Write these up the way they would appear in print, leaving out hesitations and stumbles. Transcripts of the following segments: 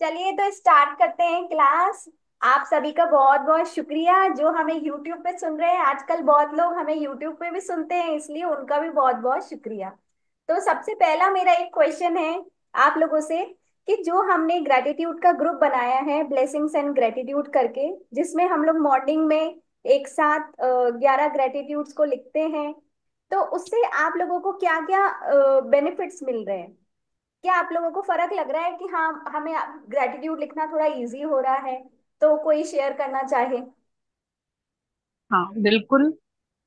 चलिए तो स्टार्ट करते हैं क्लास। आप सभी का बहुत बहुत शुक्रिया जो हमें YouTube पे सुन रहे हैं। आजकल बहुत लोग हमें YouTube पे भी सुनते हैं, इसलिए उनका भी बहुत बहुत शुक्रिया। तो सबसे पहला मेरा एक क्वेश्चन है आप लोगों से कि जो हमने ग्रेटिट्यूड का ग्रुप बनाया है, ब्लेसिंग्स एंड ग्रेटिट्यूड करके, जिसमें हम लोग मॉर्निंग में एक साथ 11 ग्रेटिट्यूड्स को लिखते हैं, तो उससे आप लोगों को क्या क्या बेनिफिट्स मिल रहे हैं? क्या आप लोगों को फर्क लग रहा है कि हाँ, हमें ग्रेटिट्यूड लिखना थोड़ा इजी हो रहा है? तो कोई शेयर करना चाहे? हाँ, बिल्कुल।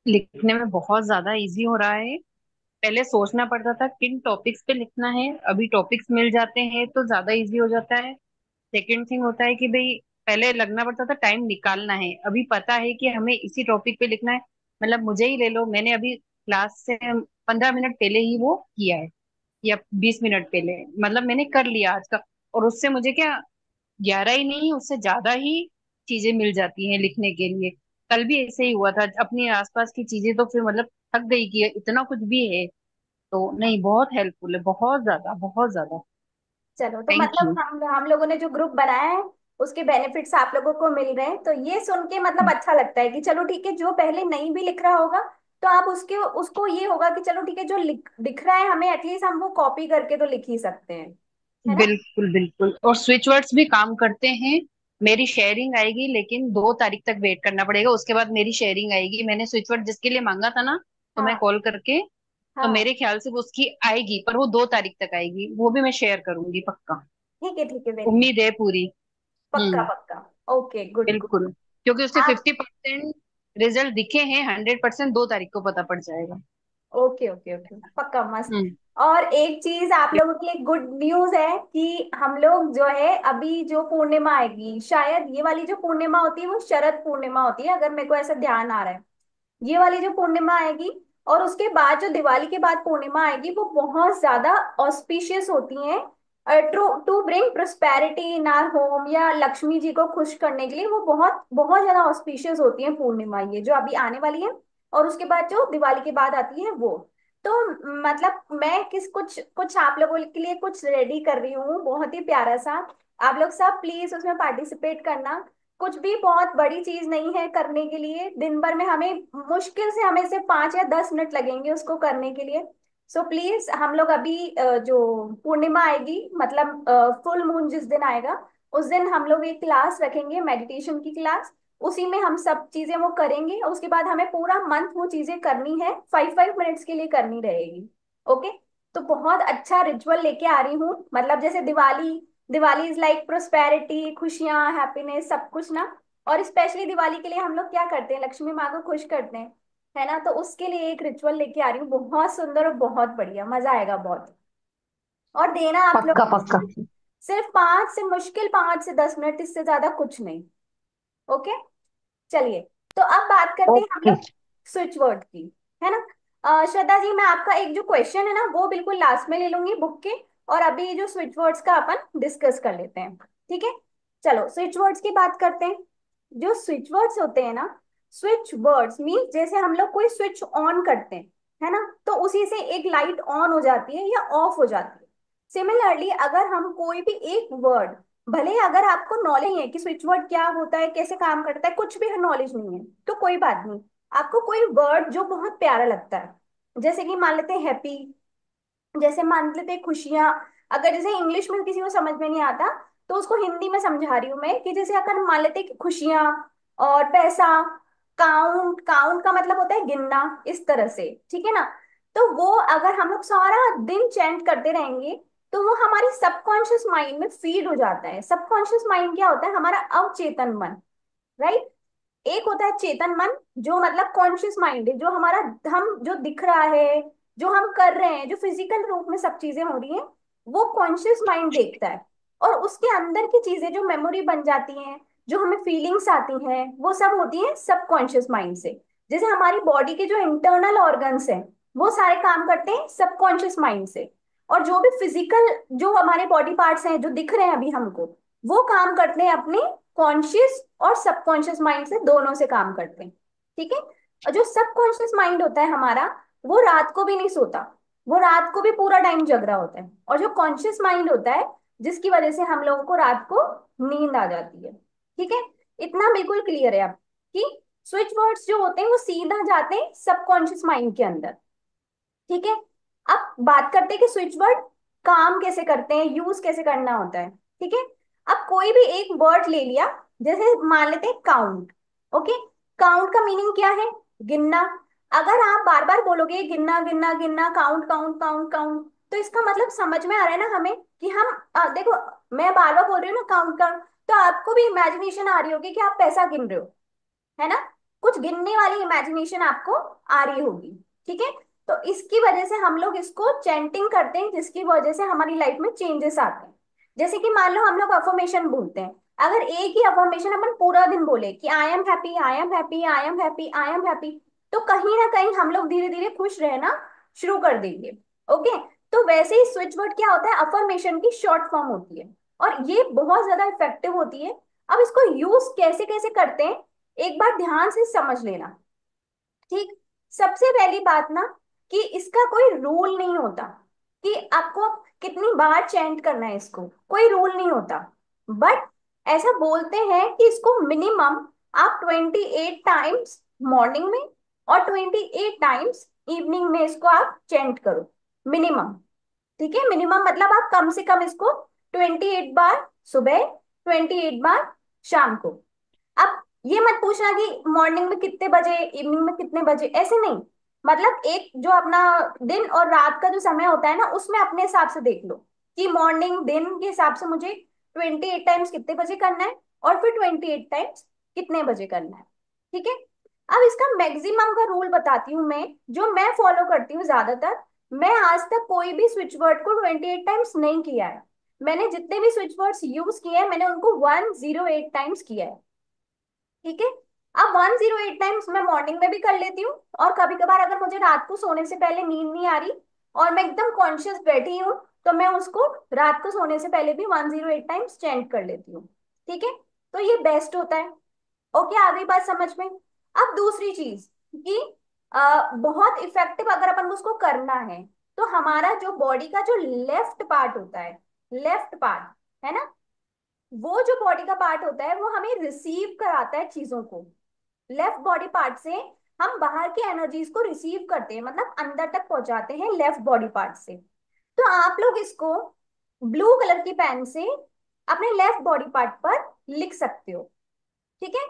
लिखने में बहुत ज्यादा इजी हो रहा है। पहले सोचना पड़ता था किन टॉपिक्स पे लिखना है, अभी टॉपिक्स मिल जाते हैं तो ज्यादा इजी हो जाता है। सेकंड थिंग होता है कि भाई पहले लगना पड़ता था, टाइम निकालना है, अभी पता है कि हमें इसी टॉपिक पे लिखना है। मतलब मुझे ही ले लो, मैंने अभी क्लास से 15 मिनट पहले ही वो किया है, या 20 मिनट पहले, मतलब मैंने कर लिया आज का। और उससे मुझे क्या, 11 ही नहीं, उससे ज्यादा ही चीजें मिल जाती हैं लिखने के लिए। कल भी ऐसे ही हुआ था, अपने आसपास की चीजें तो फिर मतलब थक गई कि इतना कुछ भी है। तो नहीं, बहुत हेल्पफुल है, बहुत ज्यादा, बहुत ज्यादा। चलो, तो थैंक मतलब यू। हम लोगों ने जो ग्रुप बनाया है उसके बेनिफिट्स आप लोगों को मिल रहे हैं, तो ये सुन के मतलब अच्छा लगता है कि चलो ठीक है, जो पहले नहीं भी लिख रहा होगा तो आप उसके उसको ये होगा कि चलो ठीक है, जो दिख रहा है हमें, एटलीस्ट हम वो कॉपी करके तो लिख ही सकते हैं, है ना? बिल्कुल बिल्कुल, और स्विच वर्ड्स भी काम करते हैं। मेरी शेयरिंग आएगी, लेकिन 2 तारीख तक वेट करना पड़ेगा, उसके बाद मेरी शेयरिंग आएगी। मैंने स्विच वर्ड जिसके लिए मांगा था ना, तो मैं हाँ कॉल करके, तो हाँ। मेरे ख्याल से वो उसकी आएगी, पर वो 2 तारीख तक आएगी, वो भी मैं शेयर करूंगी पक्का। ठीक है, वेरी गुड। उम्मीद है पूरी। पक्का हम्म। पक्का। Okay, good good. बिल्कुल, क्योंकि उससे आप 50% रिजल्ट दिखे हैं, 100% 2 तारीख को पता पड़ जाएगा। ओके ओके ओके, पक्का मस्त। हम्म। और एक चीज आप लोगों के लिए गुड न्यूज है कि हम लोग जो है, अभी जो पूर्णिमा आएगी, शायद ये वाली जो पूर्णिमा होती है वो शरद पूर्णिमा होती है, अगर मेरे को ऐसा ध्यान आ रहा है। ये वाली जो पूर्णिमा आएगी और उसके बाद जो दिवाली के बाद पूर्णिमा आएगी, वो बहुत ज्यादा ऑस्पिशियस होती हैं। To to bring prosperity in our home, या लक्ष्मी जी को खुश करने के लिए वो बहुत बहुत ज्यादा ऑस्पिशियस होती है पूर्णिमा, ये जो अभी आने वाली है। और उसके बाद जो दिवाली के बाद आती है वो, तो मतलब मैं किस कुछ कुछ आप लोगों के लिए कुछ रेडी कर रही हूँ, बहुत ही प्यारा सा। आप लोग सब प्लीज उसमें पार्टिसिपेट करना। कुछ भी बहुत बड़ी चीज नहीं है करने के लिए, दिन भर में हमें मुश्किल से हमें से 5 या 10 मिनट लगेंगे उसको करने के लिए। सो प्लीज हम लोग अभी जो पूर्णिमा आएगी, मतलब फुल मून जिस दिन आएगा, उस दिन हम लोग एक क्लास रखेंगे, मेडिटेशन की क्लास। उसी में हम सब चीजें वो करेंगे और उसके बाद हमें पूरा मंथ वो चीजें करनी है, 5 5 मिनट्स के लिए करनी रहेगी। ओके? तो बहुत अच्छा रिचुअल लेके आ रही हूँ, मतलब जैसे Diwali, Diwali is like prosperity, खुशियां, हैप्पीनेस, सब कुछ ना। और स्पेशली दिवाली के लिए हम लोग क्या करते हैं, लक्ष्मी माँ को खुश करते हैं, है ना? तो उसके लिए एक रिचुअल लेके आ रही हूँ, बहुत सुंदर और बहुत बढ़िया, मजा आएगा बहुत। और देना आप पक्का लोग पक्का। सिर्फ 5 से 10 मिनट, इससे ज्यादा कुछ नहीं। ओके? चलिए, तो अब बात करते हैं हम ओके। लोग स्विच वर्ड की, है ना? श्रद्धा जी, मैं आपका एक जो क्वेश्चन है ना वो बिल्कुल लास्ट में ले लूंगी बुक के, और अभी जो स्विच वर्ड्स का अपन डिस्कस कर लेते हैं। ठीक है? चलो स्विच वर्ड्स की बात करते हैं। जो स्विच वर्ड्स होते हैं ना, स्विच वर्ड्स मीन जैसे हम लोग कोई स्विच ऑन करते हैं, है ना, तो उसी से एक लाइट ऑन हो जाती है या ऑफ हो जाती है। सिमिलरली अगर हम कोई भी एक वर्ड, भले ही अगर आपको नॉलेज नहीं है कि स्विच वर्ड क्या होता है, कैसे काम करता है, कुछ भी नॉलेज नहीं है, तो कोई बात नहीं। आपको कोई वर्ड जो बहुत प्यारा लगता है, जैसे कि मान लेते हैं हैप्पी, जैसे मान लेते हैं खुशियां। अगर जैसे इंग्लिश में किसी को समझ में नहीं आता, तो उसको हिंदी में समझा रही हूँ मैं, कि जैसे अगर मान लेते हैं कि खुशियां और पैसा, काउंट, काउंट का मतलब होता है गिनना, इस तरह से, ठीक है ना? तो वो अगर हम लोग सारा दिन चैंट करते रहेंगे, तो वो हमारी सबकॉन्शियस माइंड में फीड हो जाता है। सबकॉन्शियस माइंड क्या होता है? हमारा अवचेतन मन, राइट? एक होता है चेतन मन, जो मतलब कॉन्शियस माइंड है, जो हमारा, हम जो दिख रहा है, जो हम कर रहे हैं, जो फिजिकल रूप में सब चीजें हो रही हैं, वो कॉन्शियस माइंड देखता है। और उसके अंदर की चीजें जो मेमोरी बन जाती हैं, जो हमें फीलिंग्स आती हैं, वो सब होती हैं सबकॉन्शियस माइंड से। जैसे हमारी बॉडी के जो इंटरनल ऑर्गन्स हैं, वो सारे काम करते हैं सबकॉन्शियस माइंड से। और जो भी फिजिकल, जो हमारे बॉडी पार्ट्स हैं जो दिख रहे हैं अभी हमको, वो काम करते हैं अपने कॉन्शियस और सबकॉन्शियस माइंड से, दोनों से काम करते हैं। ठीक है? और जो सबकॉन्शियस माइंड होता है हमारा, वो रात को भी नहीं सोता। वो रात को भी पूरा टाइम जग रहा होता है। और जो कॉन्शियस माइंड होता है, जिसकी वजह से हम लोगों को रात को नींद आ जाती है। ठीक है, इतना बिल्कुल क्लियर है अब कि स्विच वर्ड्स जो होते हैं वो सीधा जाते हैं सबकॉन्शियस माइंड के अंदर। ठीक है, अब बात करते हैं कि स्विच वर्ड काम कैसे करते हैं, यूज कैसे करना होता है। ठीक है, अब कोई भी एक वर्ड ले लिया, जैसे मान लेते हैं काउंट। ओके, काउंट का मीनिंग क्या है? गिनना। अगर आप बार बार बोलोगे गिनना गिनना गिनना, काउंट काउंट काउंट काउंट, तो इसका मतलब समझ में आ रहा है ना हमें कि हम देखो, मैं बार बार बोल रही हूँ ना काउंट काउंट, तो आपको भी इमेजिनेशन आ रही होगी कि आप पैसा गिन रहे हो, है ना? कुछ गिनने वाली इमेजिनेशन आपको आ रही होगी। ठीक है, तो इसकी वजह से हम लोग इसको चैंटिंग करते हैं, जिसकी वजह से हमारी लाइफ में चेंजेस आते हैं। जैसे कि मान लो हम लोग अफर्मेशन बोलते हैं, अगर एक ही अफर्मेशन अपन पूरा दिन बोले कि I am happy I am happy I am happy I am happy, तो कहीं ना कहीं हम लोग धीरे धीरे खुश रहना शुरू कर देंगे। ओके, तो वैसे ही स्विच वर्ड क्या होता है, अफर्मेशन की शॉर्ट फॉर्म होती है, और ये बहुत ज्यादा इफेक्टिव होती है। अब इसको यूज कैसे कैसे करते हैं, एक बार ध्यान से समझ लेना। ठीक, सबसे पहली बात ना, कि इसका कोई रूल नहीं होता कि आपको कितनी बार चेंट करना है, इसको कोई रूल नहीं होता। बट ऐसा बोलते हैं कि इसको मिनिमम आप 28 टाइम्स मॉर्निंग में और 28 टाइम्स इवनिंग में इसको आप चेंट करो, मिनिमम। ठीक है, मिनिमम मतलब आप कम से कम इसको 28 बार सुबह, 28 बार शाम को। अब ये मत पूछना कि मॉर्निंग में कितने बजे, इवनिंग में कितने बजे, ऐसे नहीं। मतलब एक जो अपना दिन और रात का जो समय होता है ना, उसमें अपने हिसाब से देख लो कि मॉर्निंग दिन के हिसाब से मुझे 28 टाइम्स कितने बजे करना है, और फिर 28 टाइम्स कितने बजे करना है। ठीक है, अब इसका मैक्सिमम का रूल बताती हूँ मैं, जो मैं फॉलो करती हूँ ज्यादातर। मैं आज तक कोई भी स्विच वर्ड को 28 टाइम्स नहीं किया है। मैंने जितने भी स्विच वर्ड्स यूज किए हैं, मैंने उनको 108 टाइम्स किया है। ठीक है, अब 108 टाइम्स मैं मॉर्निंग में भी कर लेती हूँ, और कभी कभार अगर मुझे रात को सोने से पहले नींद नहीं आ रही और मैं एकदम कॉन्शियस बैठी हूँ, तो मैं उसको रात को सोने से पहले भी 108 टाइम्स चेंट कर लेती हूँ। ठीक है, तो ये बेस्ट होता है। ओके, आ गई बात समझ में? अब दूसरी चीज कि बहुत इफेक्टिव अगर अपन को उसको करना है, तो हमारा जो बॉडी का जो लेफ्ट पार्ट होता है, लेफ्ट पार्ट, है ना, वो जो बॉडी का पार्ट होता है वो हमें रिसीव कराता है चीजों को। लेफ्ट बॉडी पार्ट से हम बाहर की एनर्जीज को रिसीव करते हैं, मतलब अंदर तक पहुंचाते हैं लेफ्ट बॉडी पार्ट से। तो आप लोग इसको ब्लू कलर की पेन से अपने लेफ्ट बॉडी पार्ट पर लिख सकते हो। ठीक है,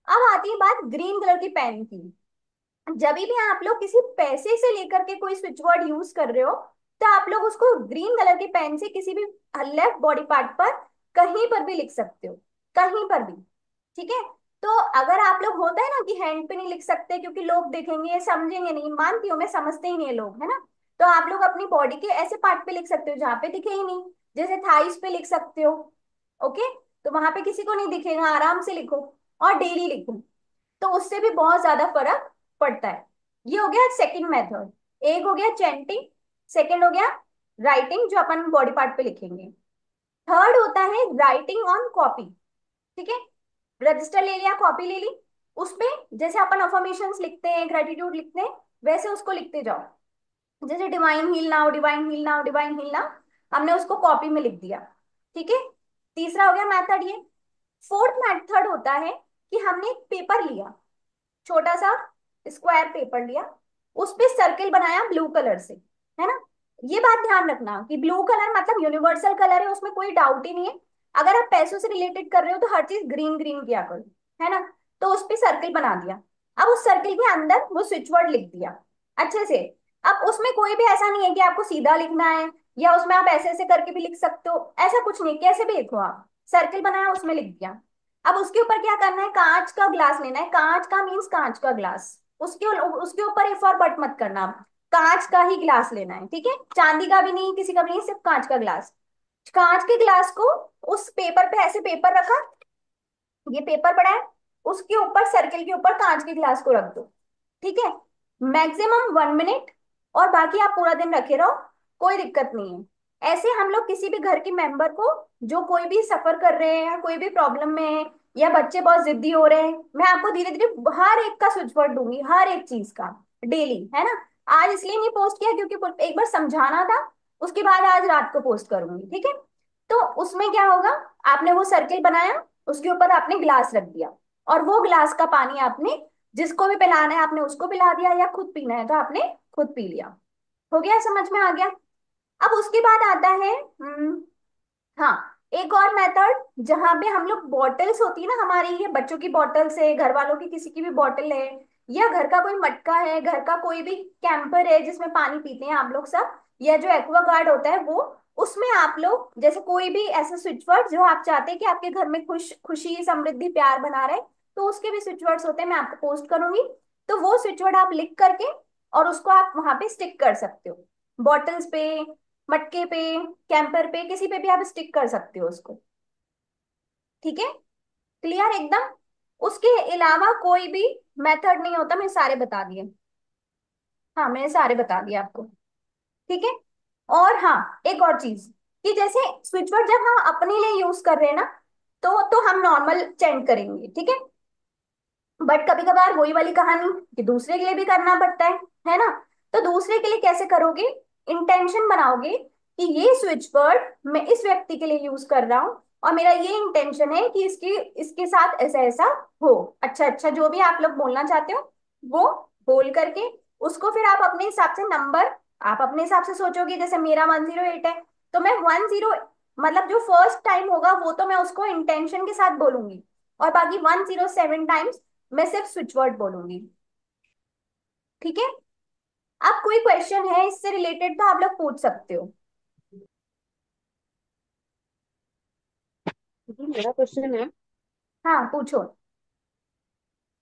अब आती है बात ग्रीन कलर की पेन की। जब भी आप लोग किसी पैसे से लेकर के कोई स्विच वर्ड यूज कर रहे हो, तो आप लोग उसको ग्रीन कलर की पेन से किसी भी लेफ्ट बॉडी पार्ट पर कहीं पर भी लिख सकते हो, कहीं पर भी। ठीक है, तो अगर आप लोग, होता है ना कि हैंड पे नहीं लिख सकते क्योंकि लोग देखेंगे समझेंगे नहीं, मानती हूँ मैं, समझते ही नहीं है लोग, है ना? तो आप लोग अपनी बॉडी के ऐसे पार्ट पे लिख सकते हो जहाँ पे दिखे ही नहीं, जैसे थाइस पे लिख सकते हो। ओके, तो वहां पे किसी को नहीं दिखेगा, आराम से लिखो और डेली लिखो, तो उससे भी बहुत ज्यादा फर्क पड़ता है। ये हो गया सेकंड मेथड, एक हो गया चैंटिंग, सेकंड हो गया राइटिंग जो अपन बॉडी पार्ट पे लिखेंगे। थर्ड होता है राइटिंग ऑन कॉपी। ठीक है, रजिस्टर ले लिया, कॉपी ले ली, उसपे जैसे अपन अफर्मेशंस लिखते हैं, ग्रेटिट्यूड लिखते हैं, वैसे उसको लिखते जाओ। जैसे divine heal now, divine heal now, divine heal now, हमने उसको कॉपी में लिख दिया। ठीक है, तीसरा हो गया मेथड ये। फोर्थ मेथड होता है कि हमने एक पेपर लिया, छोटा सा स्क्वायर पेपर लिया, उस पे सर्किल बनाया ब्लू कलर से, है ना? ये बात ध्यान रखना कि ब्लू कलर मतलब यूनिवर्सल कलर है, उसमें कोई डाउट ही नहीं है। अगर आप पैसों से रिलेटेड कर रहे हो तो हर चीज ग्रीन ग्रीन किया करो, है ना? तो उस पे सर्किल बना दिया, अब उस सर्किल के अंदर वो स्विच वर्ड लिख दिया अच्छे से। अब उसमें कोई भी ऐसा नहीं है कि आपको सीधा लिखना है, या उसमें आप ऐसे ऐसे करके भी लिख सकते हो, ऐसा कुछ नहीं, कैसे भी लिखो आप। सर्किल बनाया, उसमें लिख दिया। अब उसके ऊपर क्या करना है, कांच का ग्लास लेना है, कांच का मीन्स कांच का ग्लास। उसके उसके ऊपर इफ और बट मत करना, कांच का ही ग्लास लेना है। ठीक है, चांदी का भी नहीं, किसी का भी नहीं, सिर्फ कांच का ग्लास। कांच के ग्लास को उस पेपर पे ऐसे पेपर रखा, ये पेपर पड़ा है, उसके ऊपर सर्किल के ऊपर कांच के ग्लास को रख दो। ठीक है, मैक्सिमम 1 मिनट, और बाकी आप पूरा दिन रखे रहो, कोई दिक्कत नहीं है। ऐसे हम लोग किसी भी घर के मेंबर को, जो कोई भी सफर कर रहे हैं या कोई भी प्रॉब्लम में है, या बच्चे बहुत जिद्दी हो रहे हैं, मैं आपको धीरे धीरे हर एक का स्विच वर्ड दूंगी, हर एक चीज का, डेली, है ना? आज इसलिए नहीं पोस्ट किया क्योंकि एक बार समझाना था, उसके बाद आज रात को पोस्ट करूंगी, ठीक है। तो उसमें क्या होगा, आपने वो सर्किल बनाया, उसके ऊपर आपने ग्लास रख दिया, और वो ग्लास का पानी आपने जिसको भी पिलाना है आपने उसको पिला दिया, या खुद पीना है तो आपने खुद पी लिया। हो गया, समझ में आ गया। अब उसके बाद आता है हाँ, एक और मेथड जहां पे हम लोग बॉटल्स होती है ना हमारी, ये बच्चों की बॉटल्स है, घर वालों की किसी की भी बॉटल है, या घर का कोई मटका है, घर का कोई भी कैंपर है जिसमें पानी पीते हैं आप लोग सब, या जो एक्वा गार्ड होता है वो, उसमें आप लोग जैसे कोई भी ऐसा स्विच वर्ड जो आप चाहते हैं कि आपके घर में खुशी समृद्धि प्यार बना रहे, तो उसके भी स्विच वर्ड्स होते हैं, मैं आपको पोस्ट करूंगी। तो वो स्विच वर्ड आप लिख करके और उसको आप वहां पे स्टिक कर सकते हो, बॉटल्स पे, मटके पे, कैंपर पे, किसी पे भी आप स्टिक कर सकते हो उसको। ठीक है, क्लियर एकदम। उसके अलावा कोई भी मेथड नहीं होता, मैंने सारे बता दिए। हाँ, मैंने सारे बता दिए आपको। ठीक है। और हाँ, एक और चीज, कि जैसे स्विच वर्ड जब हम अपने लिए यूज कर रहे हैं ना, तो हम नॉर्मल चेंट करेंगे, ठीक है। बट कभी कभार वही वाली कहानी कि दूसरे के लिए भी करना पड़ता है ना। तो दूसरे के लिए कैसे करोगे, इंटेंशन बनाओगे कि ये स्विच वर्ड मैं इस व्यक्ति के लिए यूज कर रहा हूँ, और मेरा ये इंटेंशन है कि इसकी इसके साथ ऐसा ऐसा हो। अच्छा अच्छा, जो भी आप लोग बोलना चाहते हो वो बोल करके उसको फिर आप अपने हिसाब से नंबर, आप अपने हिसाब से सोचोगे, जैसे मेरा 108 है, तो मैं 10, मतलब जो फर्स्ट टाइम होगा वो तो मैं उसको इंटेंशन के साथ बोलूंगी, और बाकी 107 टाइम्स मैं सिर्फ स्विच वर्ड बोलूंगी। ठीक है। अब कोई क्वेश्चन है इससे रिलेटेड तो आप लोग पूछ सकते हो। जी मेरा क्वेश्चन है, हाँ, पूछो।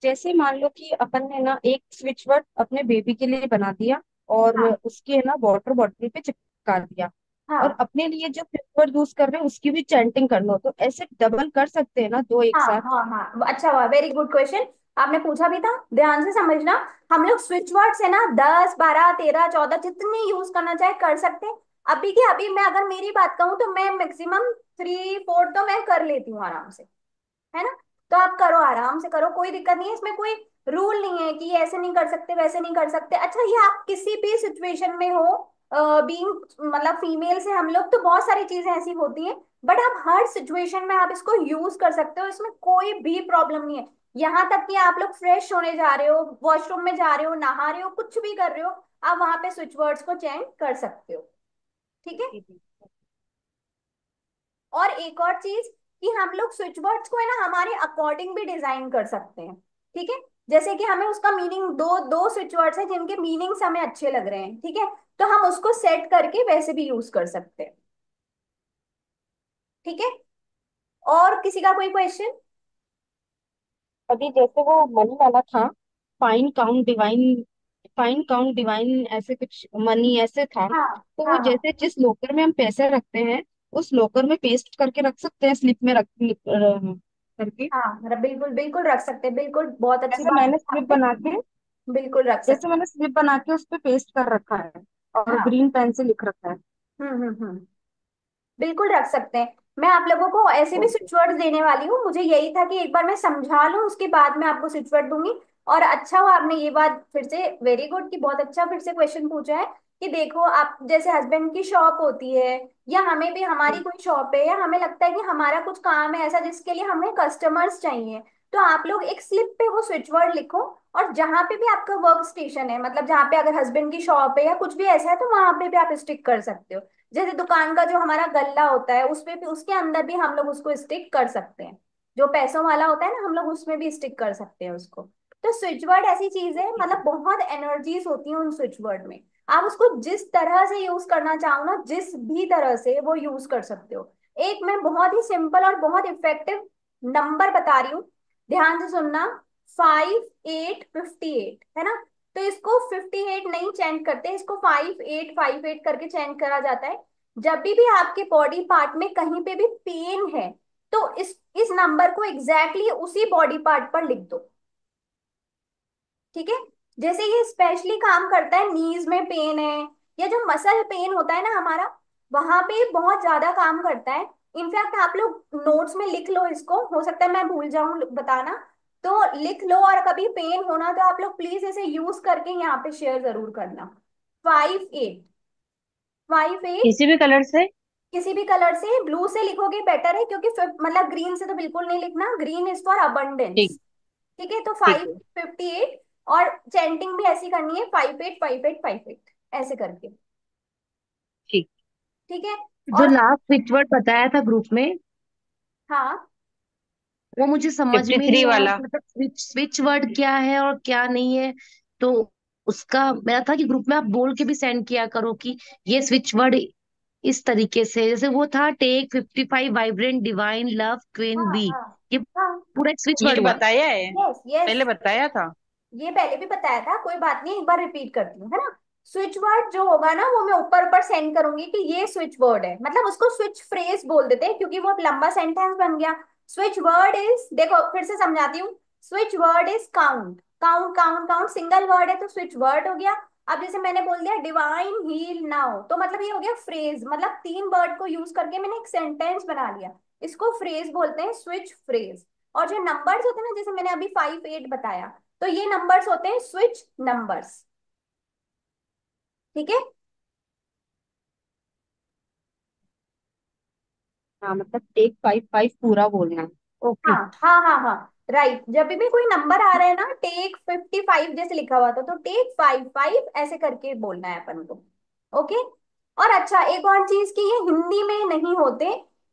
जैसे मान लो कि अपन ने ना एक स्विच वर्ड अपने बेबी के लिए बना दिया और हाँ उसके है ना वाटर बॉटल पे चिपका दिया, और हाँ अपने लिए जो स्विच वर्ड यूज कर रहे हैं उसकी भी चैंटिंग कर लो, तो ऐसे डबल कर सकते हैं ना दो एक हाँ साथ? हाँ हाँ, अच्छा हुआ, वेरी गुड क्वेश्चन। आपने पूछा भी था, ध्यान से समझना। हम लोग स्विच वर्ड से ना 10, 12, 13, 14 जितने यूज करना चाहे कर सकते हैं। अभी के अभी मैं अगर मेरी बात कहूँ तो मैं मैक्सिमम 3, 4 तो मैं कर लेती हूँ आराम से, है ना। तो आप करो, आराम से करो, कोई दिक्कत नहीं है इसमें, कोई रूल नहीं है कि ये ऐसे नहीं कर सकते वैसे नहीं कर सकते। अच्छा, ये आप किसी भी सिचुएशन में हो, बीइंग मतलब फीमेल से हम लोग, तो बहुत सारी चीजें ऐसी होती हैं, बट आप हर सिचुएशन में आप इसको यूज कर सकते हो, इसमें कोई भी प्रॉब्लम नहीं है। यहाँ तक कि आप लोग फ्रेश होने जा रहे हो, वॉशरूम में जा रहे हो, नहा रहे हो, कुछ भी कर रहे हो, आप वहां पे स्विच वर्ड्स को चेंज कर सकते हो। ठीक है। जी जी। और एक और चीज, कि हम लोग स्विच वर्ड्स को है ना हमारे अकॉर्डिंग भी डिजाइन कर सकते हैं। ठीक है। जैसे कि हमें उसका मीनिंग, दो दो स्विच वर्ड्स हैं जिनके मीनिंग्स हमें अच्छे लग रहे हैं, ठीक है, तो हम उसको सेट करके वैसे भी यूज कर सकते हैं। ठीक है। और किसी का कोई क्वेश्चन? अभी जैसे वो मनी वाला था, fine count divine, fine count divine ऐसे कुछ मनी ऐसे था, हाँ तो वो हाँ हाँ जैसे जिस लॉकर में हम पैसे रखते हैं उस लॉकर में पेस्ट करके रख सकते हैं, स्लिप में रख करके। हाँ, बिल्कुल बिल्कुल रख सकते हैं, बिल्कुल, बहुत अच्छी जैसे बात मैंने है स्लिप आपने। बना के बिल्कुल रख जैसे सकते मैंने स्लिप बना के उस पे पेस्ट कर रखा है हैं। और हाँ। ग्रीन पेन से लिख रखा है। बिल्कुल रख सकते हैं। मैं आप लोगों को ऐसे भी ओके। स्विच वर्ड देने वाली हूँ, मुझे यही था कि एक बार मैं समझा लूँ उसके बाद मैं आपको स्विच वर्ड दूंगी। और अच्छा हुआ आपने ये बात फिर से, वेरी गुड, कि बहुत अच्छा फिर से क्वेश्चन पूछा है। कि देखो, आप जैसे हस्बैंड की शॉप होती है, या हमें भी हमारी कोई शॉप है, या हमें लगता है कि हमारा कुछ काम है ऐसा जिसके लिए हमें कस्टमर्स चाहिए, तो आप लोग एक स्लिप पे वो स्विच वर्ड लिखो, और जहां पे भी आपका वर्क स्टेशन है, मतलब जहां पे अगर हस्बैंड की शॉप है या कुछ भी ऐसा है, तो वहां पे भी आप स्टिक कर सकते हो। जैसे दुकान का जो हमारा गल्ला होता है उसपे भी, उसके अंदर भी हम लोग उसको स्टिक कर सकते हैं। जो पैसों वाला होता है ना, हम लोग उसमें भी स्टिक कर सकते हैं उसको। तो स्विच वर्ड ऐसी चीज है, मतलब बहुत एनर्जीज होती हैं उन स्विच वर्ड में। आप उसको जिस तरह से यूज करना चाहो ना, जिस भी तरह से वो यूज कर सकते हो। एक मैं बहुत ही सिंपल और बहुत इफेक्टिव नंबर बता रही हूँ, ध्यान से सुनना। 5858 है ना। तो इसको 58 नहीं चेंज करते, इसको 5858 करके चेंज करा जाता है। जब भी आपके बॉडी पार्ट में कहीं पे भी पेन है, तो इस नंबर को एग्जैक्टली exactly उसी बॉडी पार्ट पर लिख दो। ठीक है। जैसे ये स्पेशली काम करता है नीज में पेन है, या जो मसल पेन होता है ना हमारा, वहां पे बहुत ज्यादा काम करता है। इनफैक्ट आप लोग नोट्स में लिख लो इसको, हो सकता है मैं भूल जाऊं बताना। तो लिख लो, और कभी पेन होना तो आप लोग प्लीज इसे यूज करके यहाँ पे शेयर जरूर करना। 5 8, 5 8। किसी भी कलर से। किसी भी कलर से, ब्लू से लिखोगे बेटर है, क्योंकि मतलब ग्रीन से तो बिल्कुल नहीं लिखना, ग्रीन इज फॉर ठीक। अबंडेंस। ठीक है, तो ठीक फाइव है। 58। और चैंटिंग भी ऐसी करनी है, 5 8 5 8 5 8 ऐसे करके। ठीक। ठीक है। जो और लास्ट स्विच वर्ड बताया था ग्रुप में, हाँ, वो मुझे समझ में 53 नहीं आया वाला। कि मतलब स्विच स्विच वर्ड क्या है और क्या नहीं है। तो उसका मेरा था कि ग्रुप में आप बोल के भी सेंड किया करो कि ये स्विच वर्ड इस तरीके से, जैसे वो था take 55 vibrant divine love queen हाँ, बी। हाँ, ये हाँ। पूरा एक स्विच ये वर्ड हुआ। बताया है। Yes, yes. पहले बताया था। ये पहले भी बताया था, कोई बात नहीं, एक बार रिपीट करती हूँ, है ना। स्विच वर्ड जो होगा ना, वो मैं ऊपर ऊपर सेंड करूंगी कि ये स्विच वर्ड है, मतलब उसको स्विच फ्रेज बोल देते हैं, क्योंकि वो एक लंबा सेंटेंस बन गया। स्विच वर्ड इज, देखो फिर से समझाती हूँ। Switch word is count, count, count, count, single word है तो स्विच वर्ड हो गया। अब जैसे मैंने बोल दिया डिवाइन हील नाउ, तो मतलब ये हो गया फ्रेज, मतलब 3 वर्ड को यूज करके मैंने एक सेंटेंस बना लिया। इसको फ्रेज बोलते हैं, स्विच फ्रेज। और जो नंबर्स होते हैं ना, जैसे मैंने अभी 5 8 बताया, तो ये नंबर्स होते हैं स्विच नंबर्स। ठीक है। हाँ मतलब टेक 55 पूरा बोलना है। ओके। हाँ, हाँ, हाँ, हाँ, राइट। जब भी कोई नंबर आ रहा है ना, टेक 55 जैसे लिखा हुआ था, तो टेक 5 5 ऐसे करके बोलना है अपन को। ओके। और अच्छा, एक और चीज की, ये हिंदी में नहीं होते।